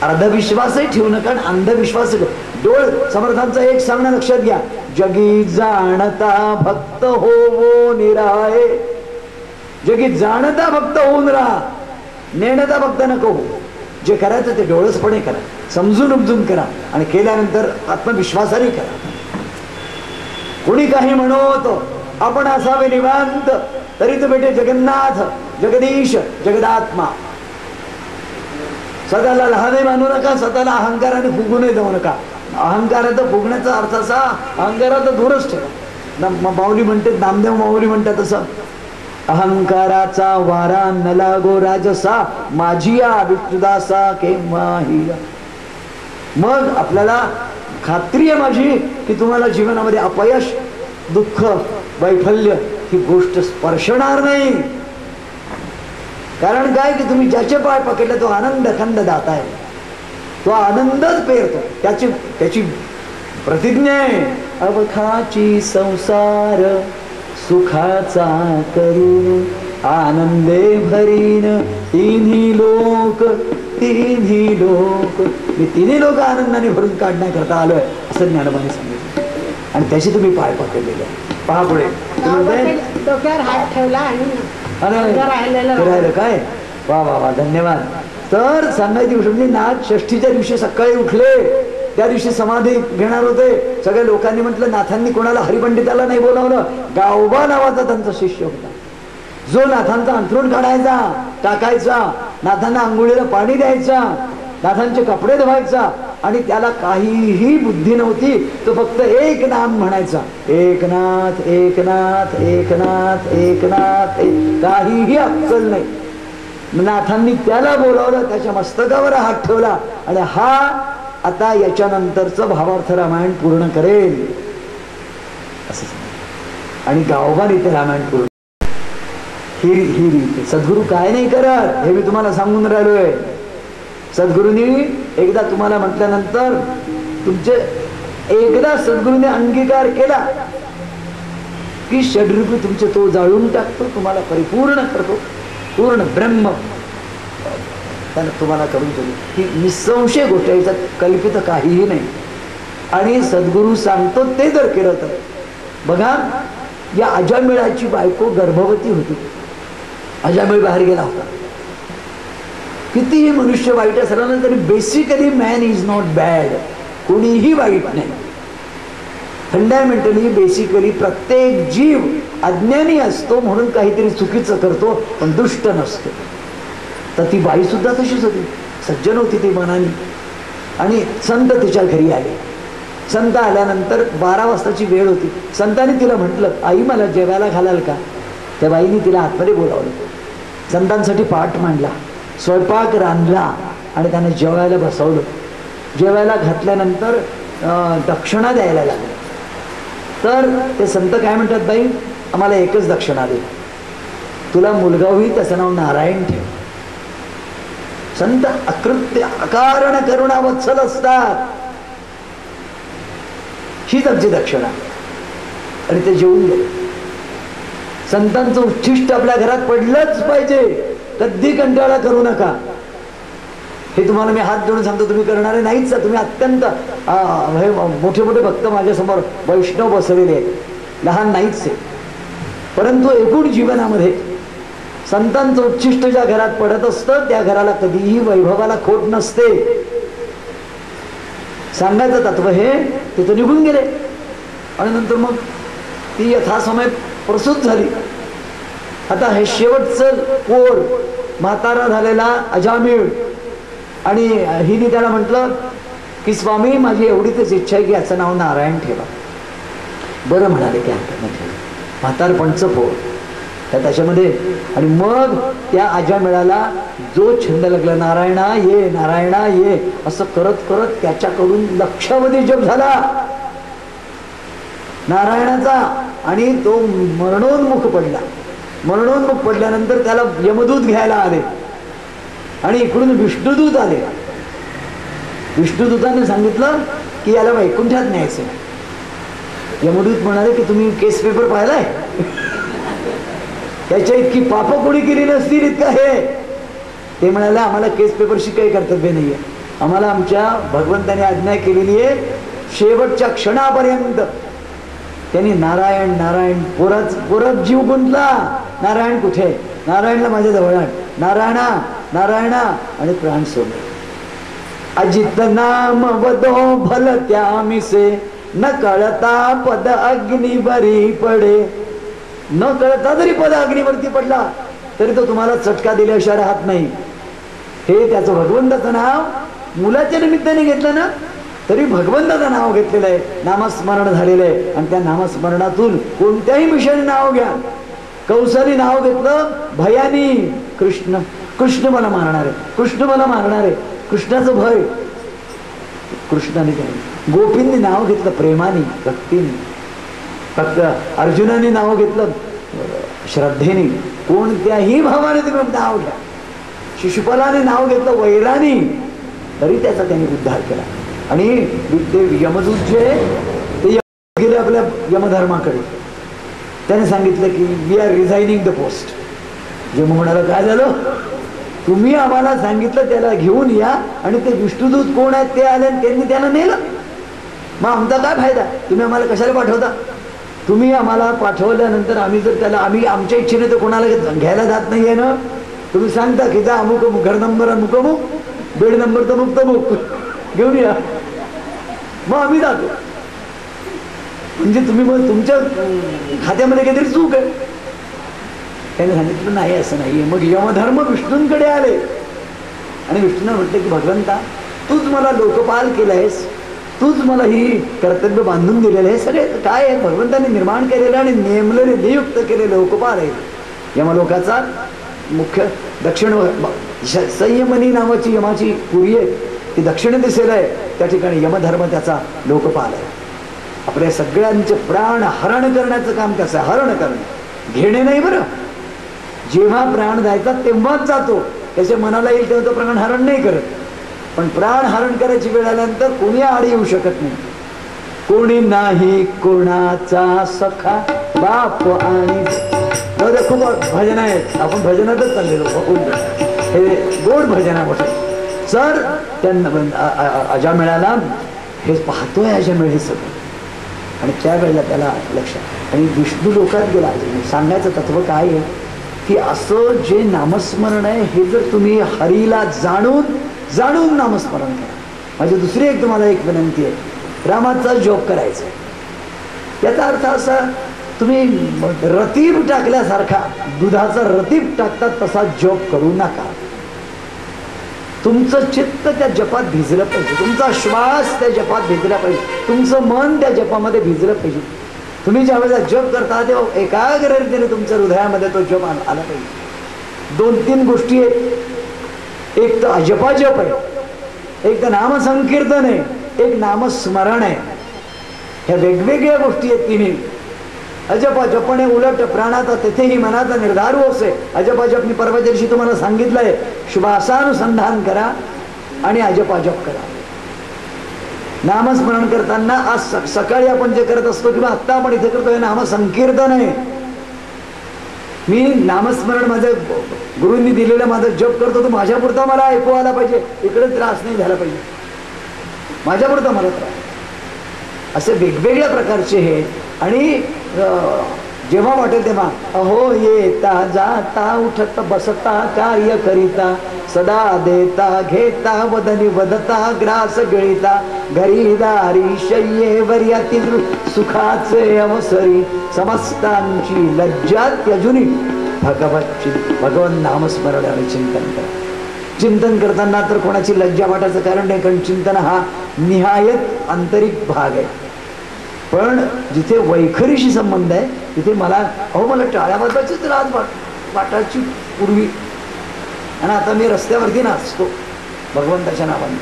अर्धविश्वासही ठेवू नका आणि अंधविश्वास. डोळ समर्थांचं एक सांगणं लक्षात घ्या, जगी जाणता भक्त होवो निराळे. जगी जाणता भक्त होऊन राहा, नेणता भक्त नको हो. जे करायचं ते डोळसपणे करा, समजून उमजून करा आणि केल्यानंतर आत्मविश्वासाने करा. कोणी काही म्हणतो, आपण असावे निवांत, तरी तर बेटे जगन्नाथ, जगदीश, जगदात्मा. स्वतःला लहाने मानू नका, स्वतःला अहंकाराने फुगूनही जाऊ नका. अहंकारात फुगण्याचा अर्थ असा, अहंकारात दूरच ठेवा. माऊली म्हणते, नामदेव माऊली म्हणतात तसं, अहंकाराचा वारा न लागो राजसा, माझिया विष्णुदासा केव्हाही. मग आपल्याला खात्री आहे माझी की तुम्हाला जीवनामध्ये अपयश, दुःख, वैफल्य ही गोष्ट स्पर्शणार नाही. कारण काय की तुम्ही ज्याचे पाय पकडले तो आनंद खंड दाता आहे, तो आनंदच पेरतो. त्याची प्रतिज्ञा आहे, अवखाची संसार सुखाचा करून आनंदे भरीन तिन्ही लोक. तिन्ही लोक, मी तिन्ही लोक आनंदाने भरून काढण्याकरता आलोय असं ज्ञानोबाने सांगितलं आणि त्याची तुम्ही पाय पकडलेले. पहा पुढे डोक्यावर हात ठेवला राहिलं काय. वा वा वा, धन्यवाद. तर सांगायची गोष्ट म्हणजे नाथ षष्ठीच्या दिवशी सकाळी उठले, त्या दिवशी समाधी घेणार होते. सगळ्या लोकांनी म्हटलं, नाथांनी कोणाला हरिपंडिताला नाही बोलावलं. गावबा नावाचा त्यांचा शिष्य होता, जो नाथांचा अंथरूण काढायचा, टाकायचा, नाथांना आंघोळीला पाणी द्यायचा, नाथांचे कपडे धुवायचा आणि त्याला काहीही बुद्धी नव्हती. तो फक्त एक नाम म्हणायचा, एकनाथ एकनाथ एकनाथ एकनाथ. काहीही अक्कल नाही. नाथांनी त्याला बोलावलं, त्याच्या मस्तकावर हात ठेवला आणि हा आता याच्यानंतरचं भावार्थ रामायण पूर्ण करेल असं सांग. आणि गावोबाने ते रामायण पूर्ण. ही सद्गुरू काय नाही करत हे मी तुम्हाला सांगून राहिलोय. सद्गुरूंनी एकदा तुम्हाला म्हटल्यानंतर तुमचे एकदा सद्गुरूने अंगीकार केला की षड्रूपी तुमचे तो जाळून टाकतो, तुम्हाला परिपूर्ण करतो, पूर्ण ब्रह्म त्यानं तुम्हाला करून ठेवली. ही निसंशय गोष्ट, याच्यात कल्पित काहीही नाही. आणि सद्गुरू सांगतो ते जर केलं तर. बघा, या अजामिळाची बायको गर्भवती होती. अजामिळ बाहेर गेला होता. कितीही मनुष्य वाईट असला ना तरी basically man is not bad. कोणीही वाईट नाही. फंडामेंटली बेसिकली प्रत्येक जीव अज्ञानी असतो म्हणून काहीतरी चुकीचं करतो, पण दुष्ट नसतो. तर ती बाई सुद्धा तशीच होती, सज्जन होती ती मनाने. आणि संत तिच्या घरी आले. संत आल्यानंतर 12 वाजताची वेळ होती. संतांनी तिला म्हटलं, आई मला जेवायला घालाल का. त्या बाईने तिला आतमध्ये बोलावलं, संतांसाठी पाठ मांडला, स्वयंपाक रांधला आणि त्याने जेवायला बसवलं. जेवायला घातल्यानंतर दक्षिणा द्यायला लागली. तर ते संत काय म्हणतात, बाई आम्हाला एकच दक्षिणा दे, तुला मुलगा होईल त्याचं नाव नारायण ठेव. संत अकृत्य अकारण करुणा वत्सल असतात. हीच आमची दक्षिणा. आणि ते जेवून गेले. संतांचं उच्छिष्ट आपल्या घरात पडलंच पाहिजे, कधी कंटाळा करू नका. हे तुम्हाला मी हात जोडून सांगतो, तुम्ही करणारे नाहीच. तुम्ही अत्यंत मोठे मोठे भक्त माझ्यासमोर वैष्णव बसलेले आहेत, लहान नाहीच आहे. परंतु एकूण जीवनामध्ये संतांचं उच्छिष्ट ज्या घरात पडत असतं त्या घराला कधीही वैभवाला खोट नसते. सांगायचं तत्व हे. तिथं निघून गेले आणि नंतर मग ती यथासमय प्रसूत झाली. आता हे शेवटचं पोर म्हातारा झालेला अजामिळ. आणि हिने त्याला म्हटलं की स्वामी माझी एवढीच इच्छा आहे की याचं नाव नारायण ठेवा. बरं म्हणाले की म्हातारपणचं पोर त्याच्यामध्ये. आणि मग त्या अजामिळाला जो छंद लागला, नारायणा ये नारायणा ये असं करत करत त्याच्याकडून लक्षावधी जप झाला नारायणाचा. आणि तो मरणोन्मुख पडला. मरणोन्मुख पडल्यानंतर त्याला यमदूत घ्यायला आले आणि इकडून विष्णुदूत आले. विष्णुदूताने सांगितलं की याला वैकुंठात न्यायचं. यमदूत म्हणाले की तुम्ही केस पेपर पाहिलाय, त्याच्या इतकी पाप कोणी केली नसतील इतका हे. ते म्हणाले आम्हाला केस पेपरशी काही कर्तव्य नाहीये. आम्हाला आमच्या भगवंताने आज्ञा केलेली आहे शेवटच्या क्षणापर्यंत त्यांनी नारायण नारायण पोरात जीव गुंतला. नारायण कुठे? नारायणला माझ्या जवळ आण, नारायणा नारायणा, आणि प्राण सोडले. अजित नाम वदो भल त्या मिसे, न कळता पद अग्नी बरी पडे. न कळता जरी पद अग्नीवरती पडला तरी तो तुम्हाला चटका दिल्याशिवाय राहत नाही. हे त्याचं भगवंताचं नाव मुलाच्या निमित्ताने घेतलं ना तरी भगवंताचं नाव घेतलेलं आहे, नामस्मरण झालेलं आहे. आणि त्या नामस्मरणातून कोणत्याही विषयाने नाव घ्या. कौसली नाव घेतलं भयानी, कृष्ण कृष्ण मला मारणार आहे, कृष्ण मला मारणार आहे, कृष्णाचं भय कृष्णाने केलं. गोपींनी नाव घेतलं प्रेमाने, भक्तीने. फक्त अर्जुनाने नाव घेतलं श्रद्धेने. कोणत्याही भावाने तुम्ही नाव घ्या. शिशुपालाने नाव घेतलं वैराने, तरी त्याचा त्यांनी उद्धार केला. आणि ते यमदूत जे ते गेले आपल्या यमधर्माकडे. त्याने सांगितलं की we are resigning the post. Yama म्हणाला काय झालं? तुम्ही आम्हाला सांगितलं त्याला घेऊन या आणि ते विष्णुदूत कोण आहेत ते आले आणि त्यांनी त्याला नेलं. मग आमचा काय फायदा? तुम्ही आम्हाला कशाला पाठवता? तुम्ही आम्हाला पाठवल्यानंतर आम्ही जर त्याला आम्ही आमच्या इच्छेने तर कोणाला घ्यायला जात नाहीये ना. तुम्ही सांगता की जा अमुक अमुक घर नंबर अमुक अमुक, बेड नंबर तमुक तमुक घेऊन या, मग आम्ही जातो. म्हणजे तुम्ही मग तुमच्या खात्यामध्ये काहीतरी चूक आहे. त्याने सांगितलं नाही असं नाहीये. मग यमधर्म विष्णूंकडे आले आणि विष्णूने म्हटलं की भगवंता तूच मला लोकपाल केलंयस, तूच मला ही कर्तव्य बांधून दिलेलं आहे. सगळे काय आहे भगवंताने निर्माण केलेलं आणि नेमलेले नियुक्त केलेले लोकपाल आहे. यमलोकाचा मुख्य दक्षिण संयमनी नावाची यमाची पुरी आहे, ती दक्षिण दिसेल आहे. त्या ठिकाणी यमधर्म त्याचा लोकपाल आहे. आपल्या सगळ्यांचे प्राण हरण करण्याचं काम त्याचं. हरण करणे, घेणे नाही बरं. जेव्हा प्राण जायचा तेव्हाच जातो, त्याच्या मनाला येईल तेव्हा तो प्राण हरण नाही करत. पण प्राण हरण करायची वेळ आल्यानंतर कोणी आड येऊ शकत नाही. कोणी नाही कोणाचा सखा बाप आणि खूप भजन आहेत. आपण भजनातच चाललेलो हे गोड भजन आहे. सर त्यांना अजामेळाला हे पाहतोय अजामेळ हे सगळं. आणि त्यावेळेला त्याला लक्षात, आणि विष्णू लोकात गेला. सांगायचं तत्व काय आहे की असं जे नामस्मरण आहे हे जर तुम्ही हरीला जाणून जाणून नामस्मरण करा. माझी दुसरी एक तुम्हाला एक विनंती आहे, रामाचा जप करायचा. याचा अर्थ असा, तुम्ही रतीब टाकल्यासारखा दुधाचा रतीब टाकतात तसा जप करू नका. तुमचं चित्त त्या जपात भिजलं पाहिजे, तुमचा श्वास त्या जपात भिजला पाहिजे, तुमचं मन त्या जपामध्ये भिजलं पाहिजे. तुम्ही ज्या वेळेला जप करता तेव्हा एकाग्रतेने तुमच्या हृदयामध्ये तो जप आला पाहिजे. 2-3 गोष्टी आहेत. एक तर अजपाजप आहे, एक तर नामसंकीर्तन आहे, एक नामस्मरण आहे. ह्या वेगवेगळ्या गोष्टी आहेत तिन्ही. अजपाजपणे उलट प्राणाचा तेथेही मनाचा निर्धार होसे. अजपाजप मी परवा दिवशी तुम्हाला सांगितलंय, श्वासानुसंधान करा आणि अजपाजप करा. नामस्मरण करताना आज सकाळी आपण जे करत असतो किंवा आत्ता आपण इथे करतो हे नामसंकीर्तन आहे. मी नामस्मरण माझ्या गुरूंनी दिलेलं माझं जप करतो तो माझ्यापुरता मला ऐकू आला पाहिजे, इकडे त्रास नाही झाला पाहिजे, माझ्यापुरता मला त्रास. असे वेगवेगळ्या प्रकारचे हे. आणि जेव्हा वाटेल तेव्हा अहो येता जाता उठत बसता कार्य करिता सदा देता घेता वदनी वदता ग्रास गळिता घरी दारी शय्येवर याती सुखाचे अवसरी समस्तांची लज्जा त्यजुनी भगवन नामस्मरण आणि चिंतन करा. चिंतन करताना तर कोणाची लज्जा वाटायचं कारण नाही, कारण चिंतन हा निहायत आंतरिक भाग आहे. पण जिथे वैखरीशी संबंध आहे तिथे मला टाळ्या वाजवायचीच राज वाटायची पूर्वी, आणि आता मी रस्त्यावरती नाचतो भगवंताच्या नावाने.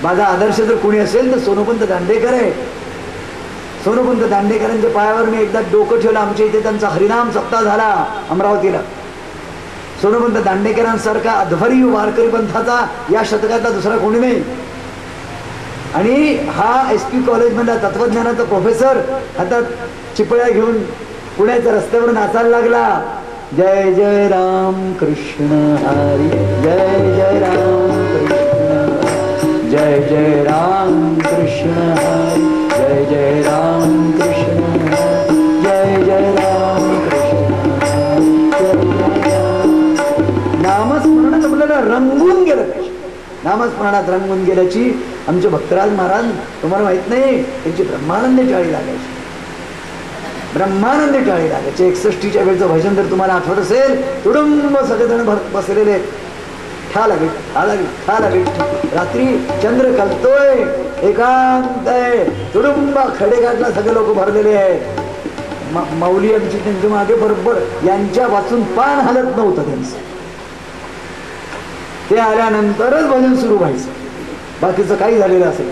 माझा आदर्श जर कोणी असेल तर सोनोपंत दांडेकर आहे. सोनोपंत दांडेकरांच्या पायावर मी एकदा डोकं ठेवलं. आमच्या इथे त्यांचा हरिनाम सप्ताह झाला अमरावतीला. सोनोपंत दांडेकरांसारखा अध्वर्य वारकरी पंथाचा या शतकातला दुसरा कोणी नाही. आणि हा SP कॉलेजमधला तत्वज्ञानाचा प्रोफेसर आता चिपळ्या घेऊन पुण्याच्या रस्त्यावर नाचायला लागला. जय जय राम कृष्ण हरी, जय जय राम कृष्ण. जय जय राम कृष्ण हरी, जय जय राम कृष्ण हरी, जय जय राम कृष्ण हरी, जय जय राम. नामस्मरणात आपल्याला रंगून गेलं पाहिजे. नामस्मरणात रंगून गेल्याची आमचे भक्तराज महाराज, तुम्हाला माहित नाही, त्यांची ब्रह्मानंद टाळी लागायची. ब्रह्मानंद टाळी लागायचे. 61च्या वेळचं भजन जर तुम्हाला आठवत असेल, कुटुंब सगळेजण बसलेले, ठा लागेल ठा लागेल ठा लागेल. रात्री चंद्र कलतोय, एकांत आहे, कुटुंब खडेघाटला सगळे लोक भरलेले आहेत. माऊली आमची त्यांच्या मागे बरोबर यांच्या वाचून पान हलत नव्हतं त्यांचं. ते आल्यानंतरच भजन सुरू व्हायचं, बाकीचं काही झालेलं असेल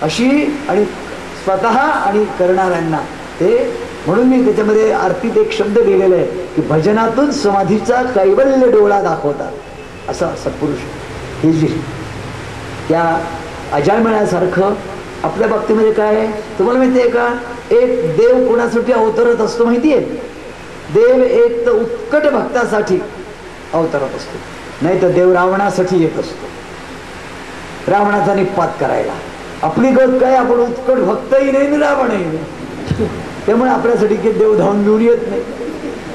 अशी. आणि स्वतः आणि करणाऱ्यांना ते, म्हणून मी त्याच्यामध्ये आरतीत एक शब्द लिहिलेला आहे की भजनातून समाधीचा कैवल्य डोळा दाखवतात असा सत्पुरुष. हे जे त्या अजामिळासारखं आपल्या बाबतीमध्ये काय आहे तुम्हाला माहिती आहे का? एक देव कोणासाठी अवतरत असतो माहिती आहे? देव एक तर उत्कट भक्तासाठी अवतरत असतो, नाही तर देव रावणासाठी येत असतो, रावणाचा निपात करायला. आपली गत काय, आपण उत्कट भक्तही नाही आणि रावणही नाही, त्यामुळे आपल्यासाठी काही देव धावून घेऊन येत नाही.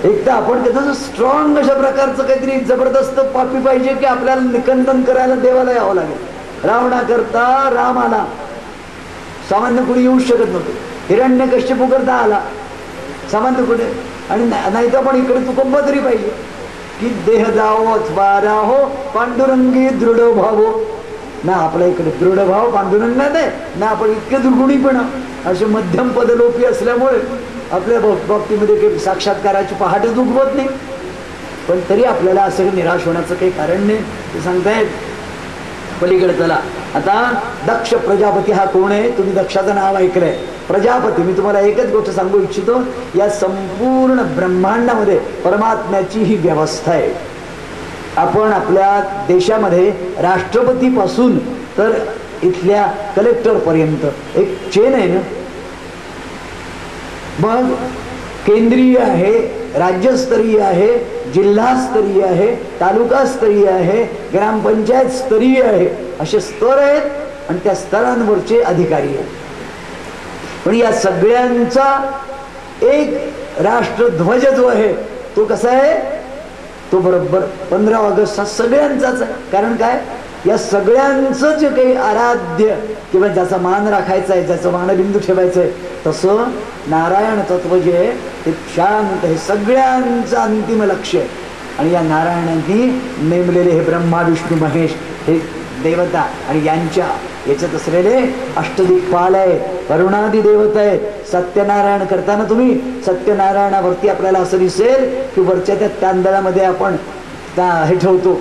एक तर आपण त्याचं स्ट्रॉंग अशा प्रकारचं काहीतरी जबरदस्त पापी पाहिजे की आपल्याला निकंदन करायला देवाला यावं लागेल. रावणाकरता राम आला, सामान्य कोणी येऊ शकत नव्हतं. हिरण्यकश्यपू करता आला, सामान्य कुठे. आणि नाही तर आपण इकडे तुकोबा तरी पाहिजे की देह जाओ अथवा राहो पांडुरंगी दृढ भावो. ना आपल्या इकडे दृढ भाव पांडुरंगात आहे, ना आपण इतके दुर्गुणी पण असे मध्यम पदलोपी असल्यामुळे आपल्या बाबतीमध्ये काही साक्षात्काराची पहाटच उगवत नाही. पण तरी आपल्याला असं निराश होण्याचं काही कारण नाही. ते सांगतायत पलीकडे चला. आता दक्ष प्रजापती हा कोण आहे? तुम्ही दक्षाचं नाव ऐकलंय. प्रजापती, मी तुम्हाला एकच गोष्ट सांगू इच्छितो, या संपूर्ण ब्रह्मांडामध्ये परमात्म्याची ही व्यवस्था आहे. आपण आपल्या देशामध्ये राष्ट्रपतीपासून तर इथल्या कलेक्टर पर्यंत एक चेन आहे ना. मग केंद्रीय आहे, राज्यस्तरीय आहे, जिल्हास्तरीय आहे, तालुकास्तरीय आहे, ग्रामपंचायत स्तरीय आहे, असे स्तर आहेत आणि त्या स्तरांवरचे अधिकारी आहेत. पण या सगळ्यांचा एक राष्ट्रध्वज जो आहे तो कसा आहे? तो बरोबर 15 ऑगस्ट हा सगळ्यांचाच आहे. कारण काय, या सगळ्यांचं जे काही आराध्य किंवा ज्याचा मान राखायचा आहे, ज्याचं मानबिंदू ठेवायचं आहे, तसं नारायण तत्व जे आहे ते शांत हे सगळ्यांचं अंतिम लक्ष आहे. आणि या नारायणांनी नेमलेले हे ब्रह्मा विष्णू महेश हे देवता आणि यांच्या याच्यात असलेले अष्टदिक्पाल आहे, करुणादी देवता आहे. सत्यनारायण करताना तुम्ही सत्यनारायणावरती आपल्याला असं दिसेल की वरच्या त्या तांदळामध्ये आपण हे ठेवतो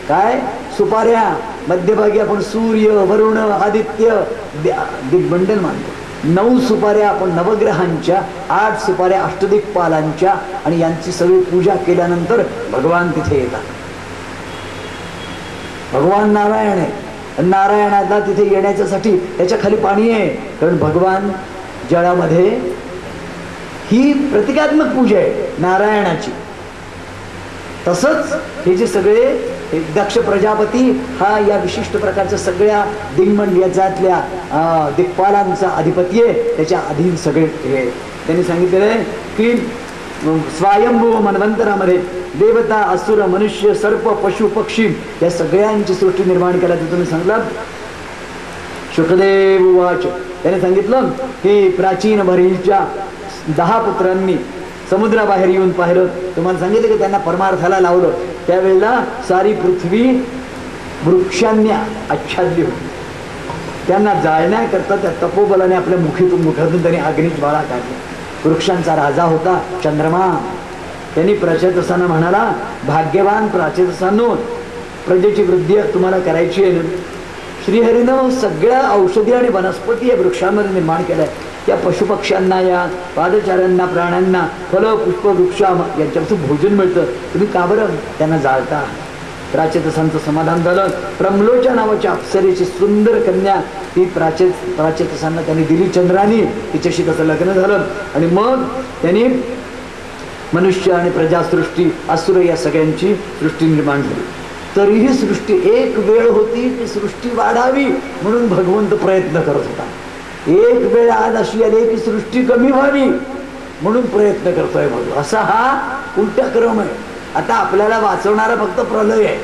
काय, सुपाऱ्या. मध्यभागी आपण सूर्य, वरुण, आदित्य दिग्मंडल मानतो. 9 सुपाऱ्या आपण नवग्रहांच्या, 8 सुपाऱ्या अष्टदिक्पालांच्या, आणि यांची सगळी पूजा केल्यानंतर भगवान तिथे येतात. भगवान नारायण आहे. नारायणाला तिथे येण्याच्यासाठी त्याच्या खाली पाणी आहे, कारण भगवान जळामध्ये ही प्रतिकात्मक पूजा आहे नारायणाची. तसंच हे जे सगळे दक्ष प्रजापती हा या विशिष्ट प्रकारच्या सगळ्या दिग्मंड याच्यातल्या दिक्पालांचा अधिपती आहे. त्याच्या अधीन सगळे हे त्यांनी सांगितलेलं आहे की स्वयंभू मन्वंतरामध्ये देवता, असुर, मनुष्य, सर्प, पशु, पक्षी या सगळ्यांची सृष्टी निर्माण केल्याचं तुम्ही सांगलं. शुकदेव उवाच, त्याने सांगितलं की प्राचीन भरीच्या 10 पुत्रांनी समुद्राबाहेर येऊन पाहिलं. तुम्हाला सांगितलं की त्यांना परमार्थाला लावलं. त्यावेळेला सारी पृथ्वी वृक्षांनी आच्छादली होती. त्यांना जाळण्याकरता त्या तपोबलाने आपल्या मुखातून त्यांनी अग्नीत ज्वाळा काढली. वृक्षांचा राजा होता चंद्रमा. त्यांनी प्राचेतसांना म्हणाला, भाग्यवान प्राचेतसांनो, प्रजेची वृद्धी तुम्हाला करायची आहे ना. श्रीहरीनं सगळ्या औषधी आणि वनस्पती या वृक्षांमध्ये निर्माण केल्या. त्या पशुपक्ष्यांना, या पादचाऱ्यांना, प्राण्यांना फल, पुष्प, वृक्ष यांच्यापासून भोजन मिळतं. तुम्ही का बरं त्यांना जाळता? प्राचेतसांचं समाधान झालं. प्रमलोच्या नावाच्या अप्सरेची सुंदर कन्या ती प्राचेतसांना त्यांनी दिली चंद्राने. तिच्याशी त्याचं लग्न झालं आणि मग त्यांनी मनुष्य आणि प्रजासृष्टी, असुर या सगळ्यांची सृष्टी निर्माण झाली. तरीही सृष्टी एक वेळ होती की सृष्टी वाढावी म्हणून भगवंत प्रयत्न करत होता. एक वेळ आज अशी आली की सृष्टी कमी व्हावी म्हणून प्रयत्न करतोय भगवंत. असा हा उलटा क्रम आहे. आता आपल्याला वाचवणारा फक्त प्रलय आहे.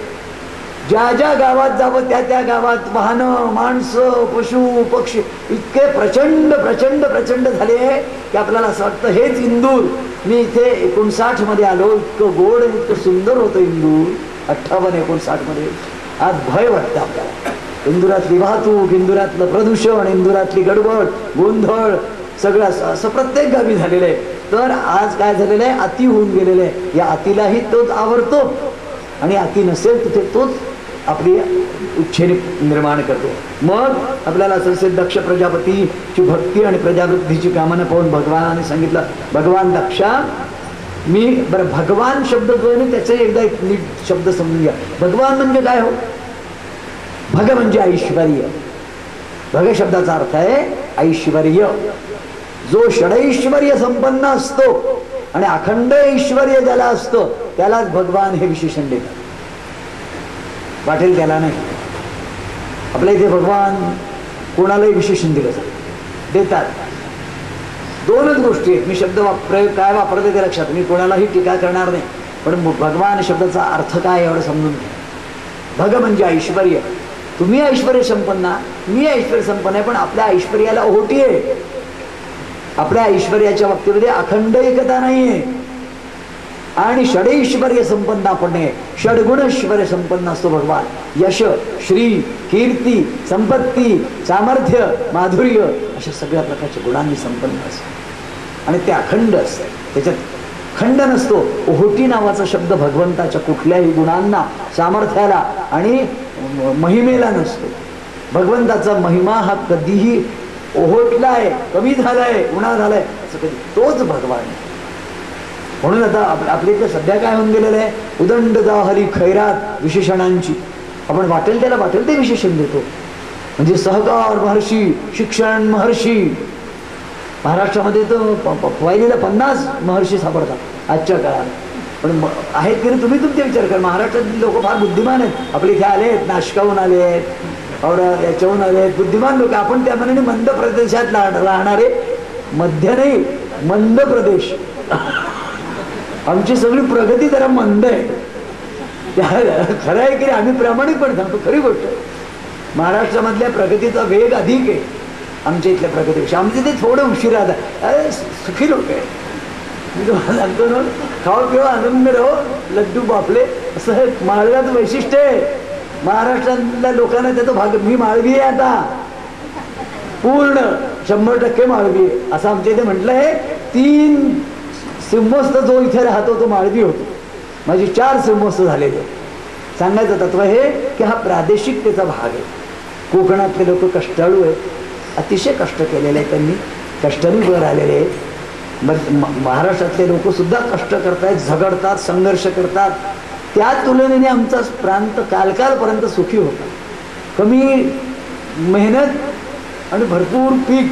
ज्या ज्या गावात जावं त्या त्या गावात वाहनं, माणसं, पशु पक्षी इतके प्रचंड प्रचंड प्रचंड झाले की आपल्याला असं वाटतं हेच इंदूर. मी इथे 59 मध्ये आलो, इतकं गोड आणि इतकं सुंदर होतं इंदूर 58-59 मध्ये. आज भय वाटतं आपल्याला. इंदुरातली वाहतूक, इंदुरातलं प्रदूषण, इंदुरातली गडबड गोंधळ सगळं असं प्रत्येक गावी झालेलं आहे. तर आज काय झालेलं आहे, अति होऊन गेलेलं आहे. या अतिलाही तोच आवडतो आणि अति नसेल तिथे तोच आपली उच्छेद निर्माण करतो. मग आपल्याला असं दक्ष प्रजापतीची भक्ती आणि प्रजावृद्धीची कामना पाहून भगवानाने सांगितलं, भगवान दक्षा मी बरं भगवान शब्द जो आहे ना त्याचे एकदा एक नीट शब्द समजून घ्या. भगवान म्हणजे काय हो? भग म्हणजे ऐश्वर्य. भग शब्दाचा अर्थ आहे ऐश्वर्य. जो षडैश्वर्य संपन्न असतो आणि अखंड ऐश्वर्य ज्याला असतं त्यालाच भगवान हे विशेषण देतात. वाटेल त्याला नाही. आपल्या इथे भगवान कोणालाही विशेषण दिलं जातं, देतात. दोनच गोष्टी आहेत. मी शब्द काय वापरते ते लक्षात, मी कोणालाही टीका करणार नाही, पण भगवान शब्दाचा अर्थ काय एवढं समजून घ्या. भग म्हणजे ऐश्वर्य. तुम्ही ऐश्वर्य संपन्न, मी ऐश्वर्य संपन्न आहे, पण आपल्या ऐश्वर्याला ओहोटी आहे. आपल्या ऐश्वर्याच्या बाबतीमध्ये अखंड एकता नाहीये. आणि षडैश्वर्य संपन्न आपण आहे, षडगुणैश्वर्य संपन्न असतो भगवान. यश, श्री, कीर्ती, संपत्ती, सामर्थ्य, माधुर्य अशा सगळ्या प्रकारच्या गुणांनी संपन्न असतं आणि ते अखंड असतं. त्याच्यात खंड नसतो. ओहोटी नावाचा शब्द भगवंताच्या कुठल्याही गुणांना, सामर्थ्याला आणि महिमेला नसतो. भगवंताचा महिमा हा कधीही ओहोटलाय, कमी झालाय, उणा झालाय असं कधी, तोच भगवान आहे. म्हणून आता आपल्या इथं सध्या काय होऊन गेलेलं आहे, उदंड दाहरी खैरात विशेषणांची. आपण वाटेल त्याला वाटेल ते विशेषण देतो. म्हणजे सहकार महर्षी, शिक्षण महर्षी. महाराष्ट्रामध्ये तर वाहिलेला 50 महर्षी सापडतात आजच्या काळात. पण आहेत की नाही तुम्ही तुमचे विचार करा. महाराष्ट्रातील लोक फार बुद्धिमान आहेत. आपले इथे आले आहेत, नाशकाहून आले आहेत, और याच्याहून आले आहेत, बुद्धिमान लोक. आपण त्या मनाने मंद प्रदेशात राहणारे, मध्य नाही मंद प्रदेश. आमची सगळी प्रगती जरा मंद आहे. खरं आहे की आम्ही प्रामाणिकपणे सांगतो, खरी गोष्ट. महाराष्ट्रामधल्या प्रगतीचा वेग अधिक आहे आमच्या इथल्या प्रगतीपेक्षा. आमच्या इथे थोडं उशिरा आहे. सुखी लोक आहे. मी तुम्हाला सांगतो ना, खाओ पिओ आनंद राहो, लड्डू बापले असं हे माळव्याचं वैशिष्ट्य आहे. महाराष्ट्रातल्या लोकांना त्याचा भाग. मी माळवी आहे आता, पूर्ण 100% माळवी आहे असं आमच्या इथे म्हटलं आहे. 3 सिंहस्थ जो इथे राहतो तो माळवी होतो. माझी 4 सिंहस्थ झालेले. सांगायचं तत्व हे की हा प्रादेशिकतेचा भाग आहे. कोकणातले लोक कष्टाळू आहेत, अतिशय कष्ट केलेले आहे त्यांनी, कष्टाने वर आलेले आहेत. महाराष्ट्रातले लोक सुद्धा कष्ट करतायत, झगडतात, संघर्ष करतात. त्या तुलनेने आमचा प्रांत कालकालपर्यंत सुखी होता. कमी मेहनत आणि भरपूर पीक.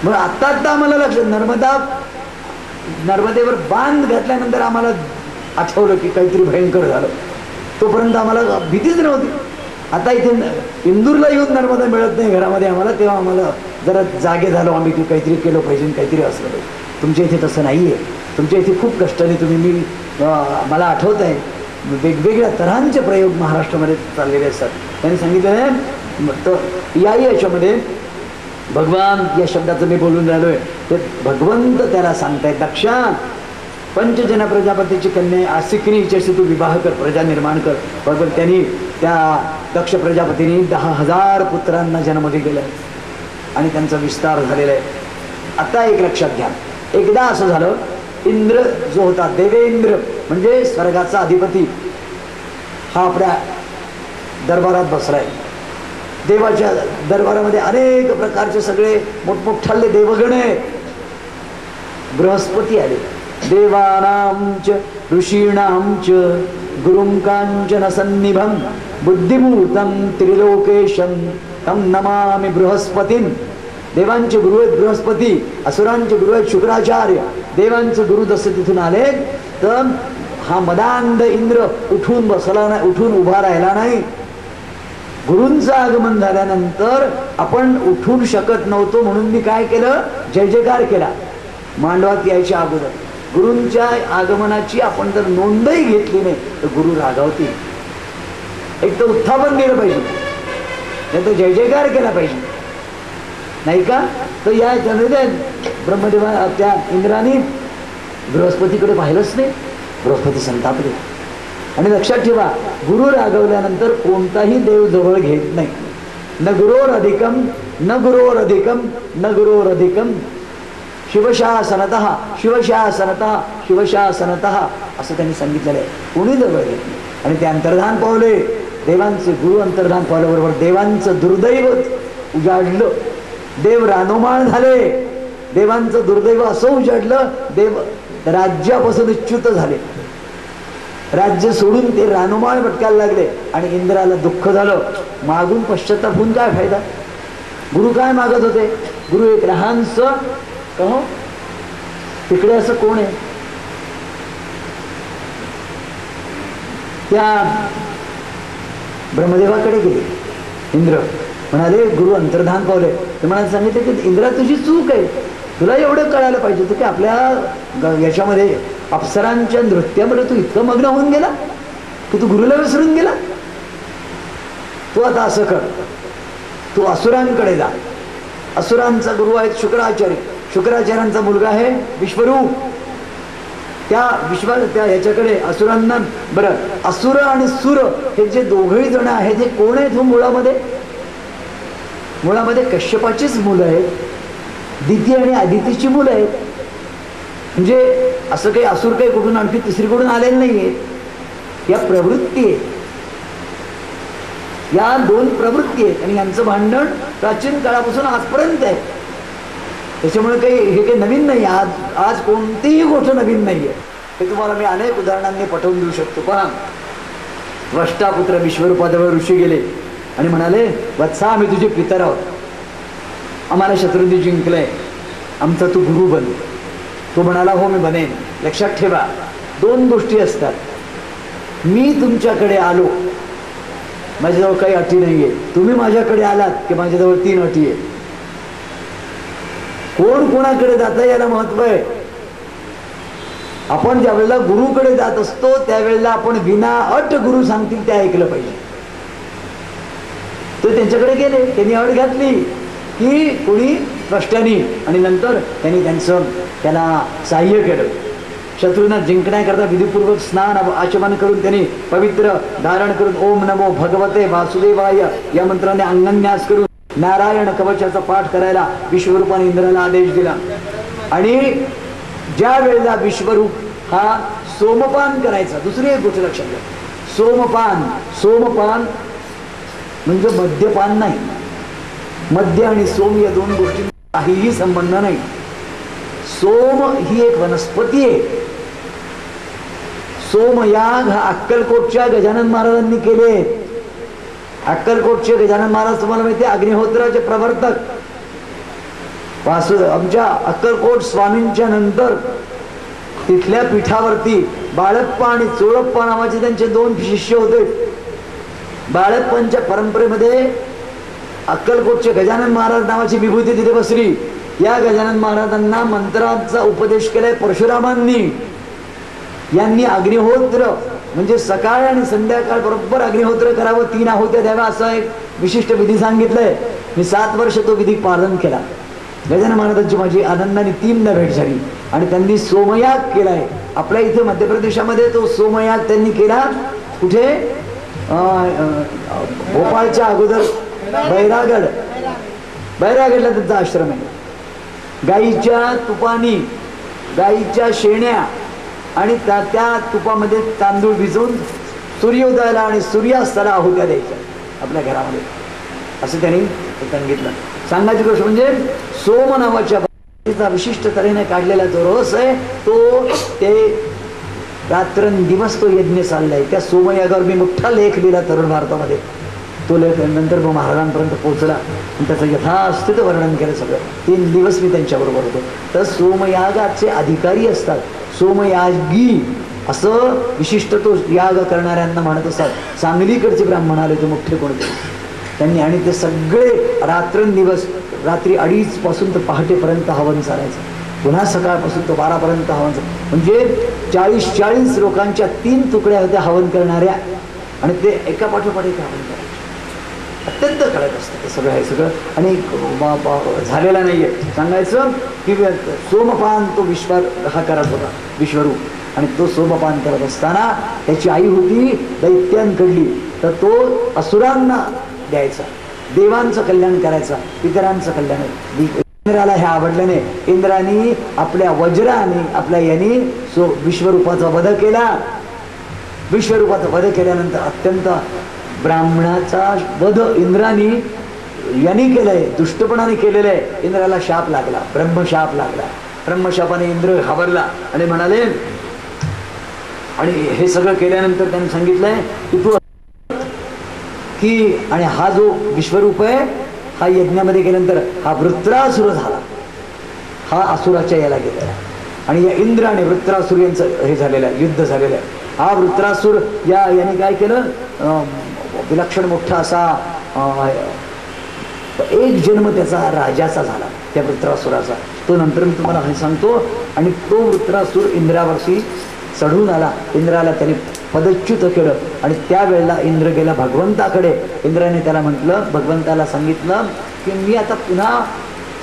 मग आत्ता आम्हाला लक्षात, नर्मदेवर बांध घातल्यानंतर आम्हाला आठवलं की काहीतरी भयंकर झालं. तोपर्यंत आम्हाला भीतीच नव्हती. आता इथे इंदूरला येऊन नर्मदा मिळत नाही घरामध्ये आम्हाला, तेव्हा आम्हाला जरा जागे झालो आम्ही की काहीतरी केलं पाहिजे, काहीतरी असलं पाहिजे. तुमच्या इथे तसं नाही आहे. तुमच्या इथे खूप कष्टाने तुम्ही, मला आठवत आहे वेगवेगळ्या तऱ्हांचे प्रयोग महाराष्ट्रामध्ये चाललेले असतात. त्यांनी सांगितलं तर याच्यामध्ये भगवान या शब्दाचं मी बोलून राहिलोय ते भगवंत त्याला सांगतायत, दक्षा पंचजना प्रजापतीची कन्या आसिकनी हिच्याशी तू विवाह कर, प्रजा निर्माण कर. बरोबर त्यांनी त्या दक्ष प्रजापतीने 10,000 पुत्रांना जन्म दिलेला आहे आणि त्यांचा विस्तार झालेला आहे. आता एक लक्षात घ्या, एकदा असं झालं, इंद्र जो होता, देवेंद्र म्हणजे स्वर्गाचा अधिपती, हा आपल्या दरबारात बसलाय. देवाच्या दरबारामध्ये अनेक प्रकारचे सगळे मोठमोठाले देवगण आहेत. बृहस्पती आले. देवानांच ऋषीणांच गुरुं कांचन सन्निभं बुद्धिभूतं त्रिलोकेशं तं नमामि बृहस्पतीं. देवांचे गुरु आहेत बृहस्पती, असुरांचे गुरु आहेत शुक्राचार्य. देवांचे गुरु जसे तिथून आले तर हा मदांध इंद्र उठून बसला नाही, उठून उभा राहिला नाही. गुरूंचं आगमन झाल्यानंतर आपण उठून शकत नव्हतो म्हणून मी काय केलं, जय जयकार केला. मांडवात यायच्या अगोदर गुरूंच्या आगमनाची आपण जर नोंदही घेतली नाही तर गुरु रागावतील. एक तर उत्थापन केलं पाहिजे, नाही तर जय जयकार केला पाहिजे, नाही का. तर या ब्रह्मदेवा त्या इंद्राने बृहस्पतीकडे पाहिलंच नाही. बृहस्पती संतापले. आणि लक्षात ठेवा, गुरु रागवल्यानंतर कोणताही देव जवळ घेत नाही. न गुरोर अधिकम न गुरोर अधिकम न गुरोर अधिकम शिवशासनतः शिवशासनतः शिवशासनतः असं त्यांनी सांगितलेलं आहे. कोणी जवळ घेत नाही. आणि ते अंतर्धान पावले, देवांचे गुरु अंतर्धान पावल्याबरोबर देवांचं दुर्दैव उजाडलं. देव रानोमाळ झाले. देवांचं दुर्दैव असं उजाडलं, देव राज्यापासून च्युत झाले. राज्य सोडून ते रानोमाळ भटकायला लागले. आणि इंद्राला दुःख झालं. मागून पश्चाताप होऊन काय फायदा. गुरु काय मागत होते. गुरु एक लहानस कहो तिकडे असं कोण आहे. त्या ब्रह्मदेवाकडे गेले. इंद्र म्हणाले, गुरु अंतर्धान पावले. ते म्हणाले, सांगितले की इंद्रा तुझी चूक आहे, तुला एवढं कळायला पाहिजे होतं की आपल्या याच्यामध्ये अप्सरांच्या नृत्यामध्ये तू इतकं मग्न होऊन गेला की तू गुरुला विसरून गेला. तू आता असं कर, तू असुरांकडे जा. असुरांचा गुरु आहे शुक्राचार्य. शुक्राचार्यांचा मुलगा आहे विश्वरूप. त्या ह्याच्याकडे असुरांना, बरं, असुर आणि सुर हे जे दोघही जण आहेत हे कोण आहेत. मुळामध्ये कश्यपाचीच मुलं आहेत. दिती आणि आदितीची मुलं आहेत. म्हणजे असं काही असुर काही कुठून आणखी तिसरीकडून आलेलं नाहीये. या प्रवृत्ती आहेत, या दोन प्रवृत्ती आहेत. आणि यांचं भांडण प्राचीन काळापासून आजपर्यंत आहे. त्याच्यामुळे काही हे काही नवीन नाही. आज कोणतीही गोष्ट नवीन नाहीये. हे तुम्हाला मी अनेक उदाहरणांनी पटवून देऊ शकतो. पहा, त्वष्टापुत्र विश्वरूपाजवळ ऋषी गेले आणि म्हणाले, वत्सा आम्ही तुझे पितर आहोत, आम्हाला शत्रूंनी जिंकलंय, आमचा तू गुरु बन. तो म्हणाला, हो मी बनेन. लक्षात ठेवा, दोन गोष्टी असतात. मी तुमच्याकडे आलो, माझ्याजवळ काही अटी नाहीये. तुम्ही माझ्याकडे आलात की माझ्याजवळ 3 अटी आहेत. कोण कोणाकडे जातं याला महत्व आहे. आपण ज्या वेळेला गुरुकडे जात असतो त्यावेळेला आपण विना अट गुरु सांगतील ते ऐकलं पाहिजे. तर त्यांच्याकडे गेले, त्यांनी अट घातली की कोणी कष्टाने, आणि नंतर त्यांनी त्याला सहाय्य केलं. शत्रूंना जिंकण्याकरता विधीपूर्वक स्नान आचमन करून त्यांनी पवित्र धारण करून ओम नमो भगवते वासुदेवाय या मंत्राने अंगन्यास करून नारायण कवचाचा पाठ करायला विश्वरूपाने इंद्राला आदेश दिला. आणि ज्या वेळेला विश्वरूप हा सोमपान करायचा, दुसरी एक गोष्ट लक्षात घ्या, सोमपान म्हणजे मद्यपान नाही. मद्य आणि सोम या दोन गोष्टी काहीही संबंध नाही. सोम ही एक वनस्पती आहे. सोमयाग हा अक्कलकोटच्या गजानन महाराजांनी केले. अक्कलकोटचे गजानन महाराज तुम्हाला माहिती आहे, अग्निहोत्राचे प्रवर्तक. आमच्या अक्कलकोट स्वामींच्या नंतर तिथल्या पीठावरती बाळप्पा आणि चोळप्पा नावाचे त्यांचे 2 शिष्य होते. बाळप्पांच्या परंपरेमध्ये अक्कलकोटचे गजानन महाराज नावाची विभूती तिथे बसली. या गजानन महाराजांना मंत्राचा उपदेश केलाय परशुरामांनी. यांनी अग्निहोत्र म्हणजे सकाळ आणि संध्याकाळ बरोबर अग्निहोत्र करावं, 3 आहुत्या द्याव्या, असा एक विशिष्ट विधी सांगितलंय. मी 7 वर्ष तो विधी पालन केला. गजानन महाराजांची माझी आनंदाने 3दा भेट झाली. आणि त्यांनी सोमयाग केलाय. आपल्या इथे मध्य प्रदेशामध्ये तो सोमयाग त्यांनी केला. कुठे? भोपाळच्या अगोदर बैरागडला त्यांचा आश्रम आहे. गाईच्या तुपानी, गाईच्या शेण्या आणि त्या तुपामध्ये तांदूळ भिजवून सूर्योदयाला आणि सूर्यास्ताला आहुत्या द्यायच्या आपल्या घरामध्ये, असं त्यांनी सांगितलं. सांगायची गोष्ट म्हणजे सोम नावाच्या विशिष्ट तऱ्हेने काढलेला जो रस आहे तो ते रात्रंदिवस तो यज्ञ चाललाय. त्या सोमयागावर मी मोठा लेख लिहिला तरुण भारतामध्ये. तो लेख नंतर मग महाराजांपर्यंत पोहोचला आणि त्याचं यथास्थित वर्णन केलं सगळं. 3 दिवस मी त्यांच्याबरोबर होतो. तर सोमयागाचे अधिकारी असतात, सोमयागी असं विशिष्ट तो याग करणाऱ्यांना म्हणत असतात. सांगलीकडचे ब्राह्मण आले ते मोठे कोणते, त्यांनी आणि ते सगळे रात्रंदिवस रात्री 2:30 पासून तर पहाटेपर्यंत हवन चालायचं, पुन्हा सकाळपासून तो 12पर्यंत हवन. म्हणजे 40 लोकांच्या 3 तुकड्या होत्या हवन करणाऱ्या, आणि ते एका पाठोपाठ एक हवन करायचे. अत्यंत कडक असतं ते सगळं, हे सगळं. आणि झालेला नाहीये. सांगायचं की सोमपान तो हा करत होता विश्वरूप, आणि तो सोमपान करत असताना त्याची आई होती दैत्यांकडली, तर तो असुरांना द्यायचा, देवांचं कल्याण करायचा, पितरांचं कल्याण. इंद्राला हे आवडल्याने इंद्राने आपल्या वज्राने आपल्या याने विश्वरूपाचा वध केला. विश्वरूपाचा वध केल्यानंतर अत्यंत ब्राह्मणाचा वध इंद्राने यांनी केलंय, दुष्टपणाने केलेलं आहे. इंद्राला शाप लागला, ब्रह्मशाप लागला. ब्रह्मशापाने इंद्र घाबरला आणि म्हणाले, आणि हे सगळं केल्यानंतर त्यांनी सांगितलंय की तू की, आणि हा जो विश्वरूप आहे हा यज्ञामध्ये गेल्यानंतर हा वृत्रासुर झाला, हा असुराच्या याला गेलेला. आणि या इंद्र आणि वृत्रासुर यांचं हे झालेलं आहे, युद्ध झालेलं आहे. हा वृत्रासुर याने काय केलं, विलक्षण मोठा असा एक जन्म त्याचा राजाचा झाला, त्या वृत्रासुराचा. तो नंतर मी तुम्हाला हे सांगतो. आणि तो वृत्रासुर इंद्रावरती चढून आला, इंद्राला त्याने पदच्युत केलं. आणि त्यावेळेला इंद्र गेला भगवंताकडे. इंद्राने त्याला म्हटलं, भगवंताला सांगितलं की मी आता पुन्हा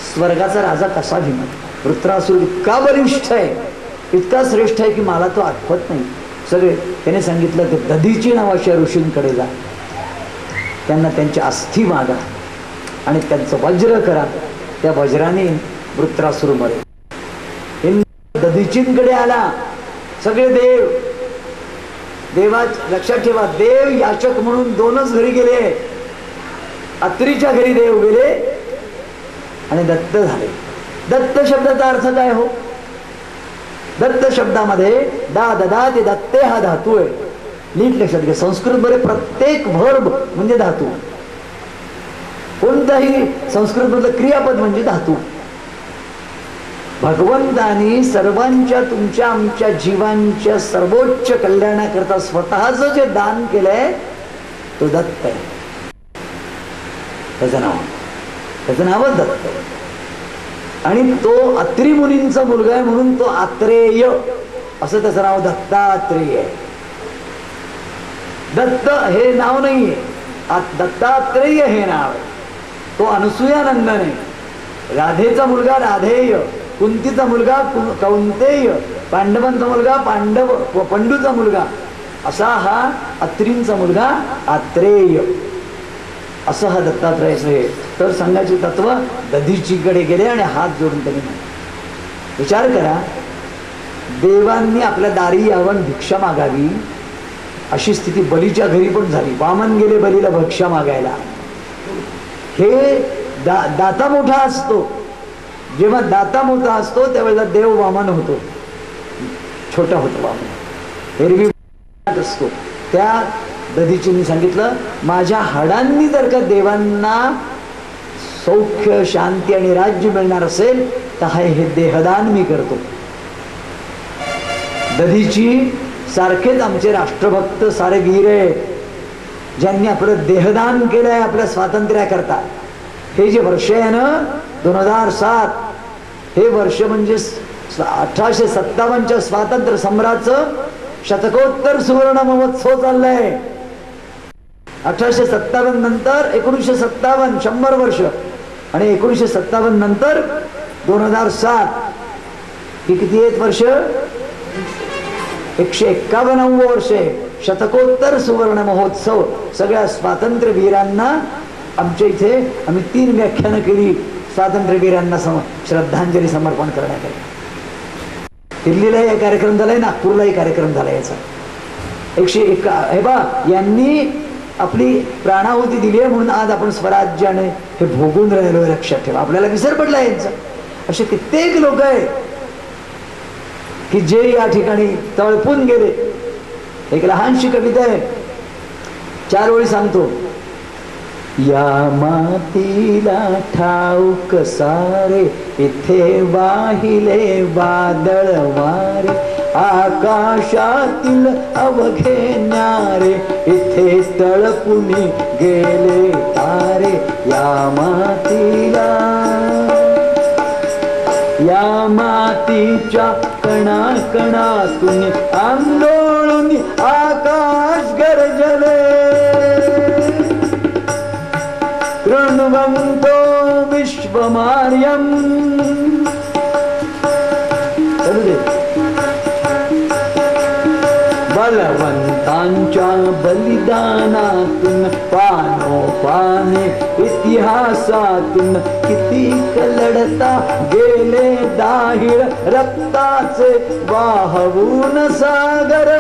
स्वर्गाचा राजा कसा घेणार. वृत्रासुर इतका बलिष्ठ आहे, इतका श्रेष्ठ आहे की मला तो आठवत नाही. सगळे त्याने सांगितलं ते दधीची नावाच्या ऋषींकडे जा, त्यांना त्यांच्या अस्थी मागा आणि त्यांचं वज्र करा, त्या वज्राने वृत्रासुर मरे. इंद्र दधीचींकडे आला. सगळे देवा लक्षात ठेवा, देव याचक म्हणून 2च घरी गेले. अत्रीच्या घरी देव गेले आणि दत्त झाले. दत्त शब्दाचा अर्थ काय हो? दत्त शब्दामध्ये दा ददा ते दत्ते हा धातू आहे. नीट लक्षात घ्या, संस्कृत मध्ये प्रत्येक वर्ब म्हणजे धातू, कोणताही संस्कृत मधलं क्रियापद म्हणजे धातू. भगवंतानी सर्वांच्या तुमच्या आमच्या जीवांच्या सर्वोच्च कल्याणाकरता स्वतःच जे दान केलंय तो दत्त आहे. त्याचं नाव दत्त. आणि तो अत्री मुनींचा मुलगा आहे म्हणून तो आत्रेय, असं त्याचं नाव दत्तात्रेय आहे. दत्त हे नाव नाहीये, दत्तात्रेय हे नाव आहे. तो अनसूयानंदन आहे. राधेचा मुलगा राधेय, कुंतीचा मुलगा कौंतेय, पांडवांचा मुलगा पंडूचा मुलगा, असा हा अत्रींचा मुलगा आत्रेय, असं हा दत्तात्रेयाचं आहे. तर सांगायचे तत्व, दधीचीकडे गेले आणि हात जोडून त्यांनी विचार करा, देवांनी आपल्या दारी यावं भिक्षा मागावी अशी स्थिती बलीच्या घरी पण झाली. वामन गेले बलीला भिक्षा मागायला. हे दाता मोठा असतो, जेव्हा दाता मोठा असतो त्यावेळेला देव वामन होतो, छोटा होतो वामन, एरवी असतो. त्या दधीचींनी सांगितलं, माझ्या हाडांनी जर का देवांना सौख्य शांती आणि राज्य मिळणार असेल तर हे देहदान मी करतो. दधीची सारखेच आमचे राष्ट्रभक्त सारे वीर आहे, ज्यांनी आपलं देहदान केलंय आपल्या स्वातंत्र्याकरता. हे जे वर्ष आहे ना 2007, हे वर्ष म्हणजे 1857च्या स्वातंत्र्य सम्राटचं शतकोत्तर सुवर्ण महोत्सव चाललाय. 1857 नंतर 1957 100 वर्ष, आणि 1957 नंतर 2007 ही किती आहेत वर्ष? 151 वर्ष आहे. शतकोत्तर सुवर्ण महोत्सव. सगळ्या स्वातंत्र्य वीरांना आमच्या इथे आम्ही 3 व्याख्यानं केली स्वातंत्र्य वीरांना श्रद्धांजली समर्पण करण्यासाठी. दिल्लीलाही एक कार्यक्रम झालाय, नागपूरलाही कार्यक्रम झाला याचा. 101 हे बा यांनी आपली प्राणाहुती दिली आहे म्हणून आज आपण स्वराज्याने हे भोगून राहिलो. लक्षात ठेवा, आपल्याला विसर पडला यांचा. असे कित्येक लोक आहे की जे या ठिकाणी तळपून गेले. एक लहानशी कविता आहे, 4 ओळी सांगतो. या मातीला ठाऊक सारे, इथे वाहिले वादळ वारे, आकाशातील अवघे न्यारे इथे तळपुनी गेले तारे या मातीला या मातीच्या कणाकणातून आंदोळून आकाश गरजले कृण्वन्तो विश्वमार्यम् बलवंतांच्या बलिदानातून पानोपाने इतिहासातून किती लढता गेले दाहिळ रक्ताचे वाहवून सागर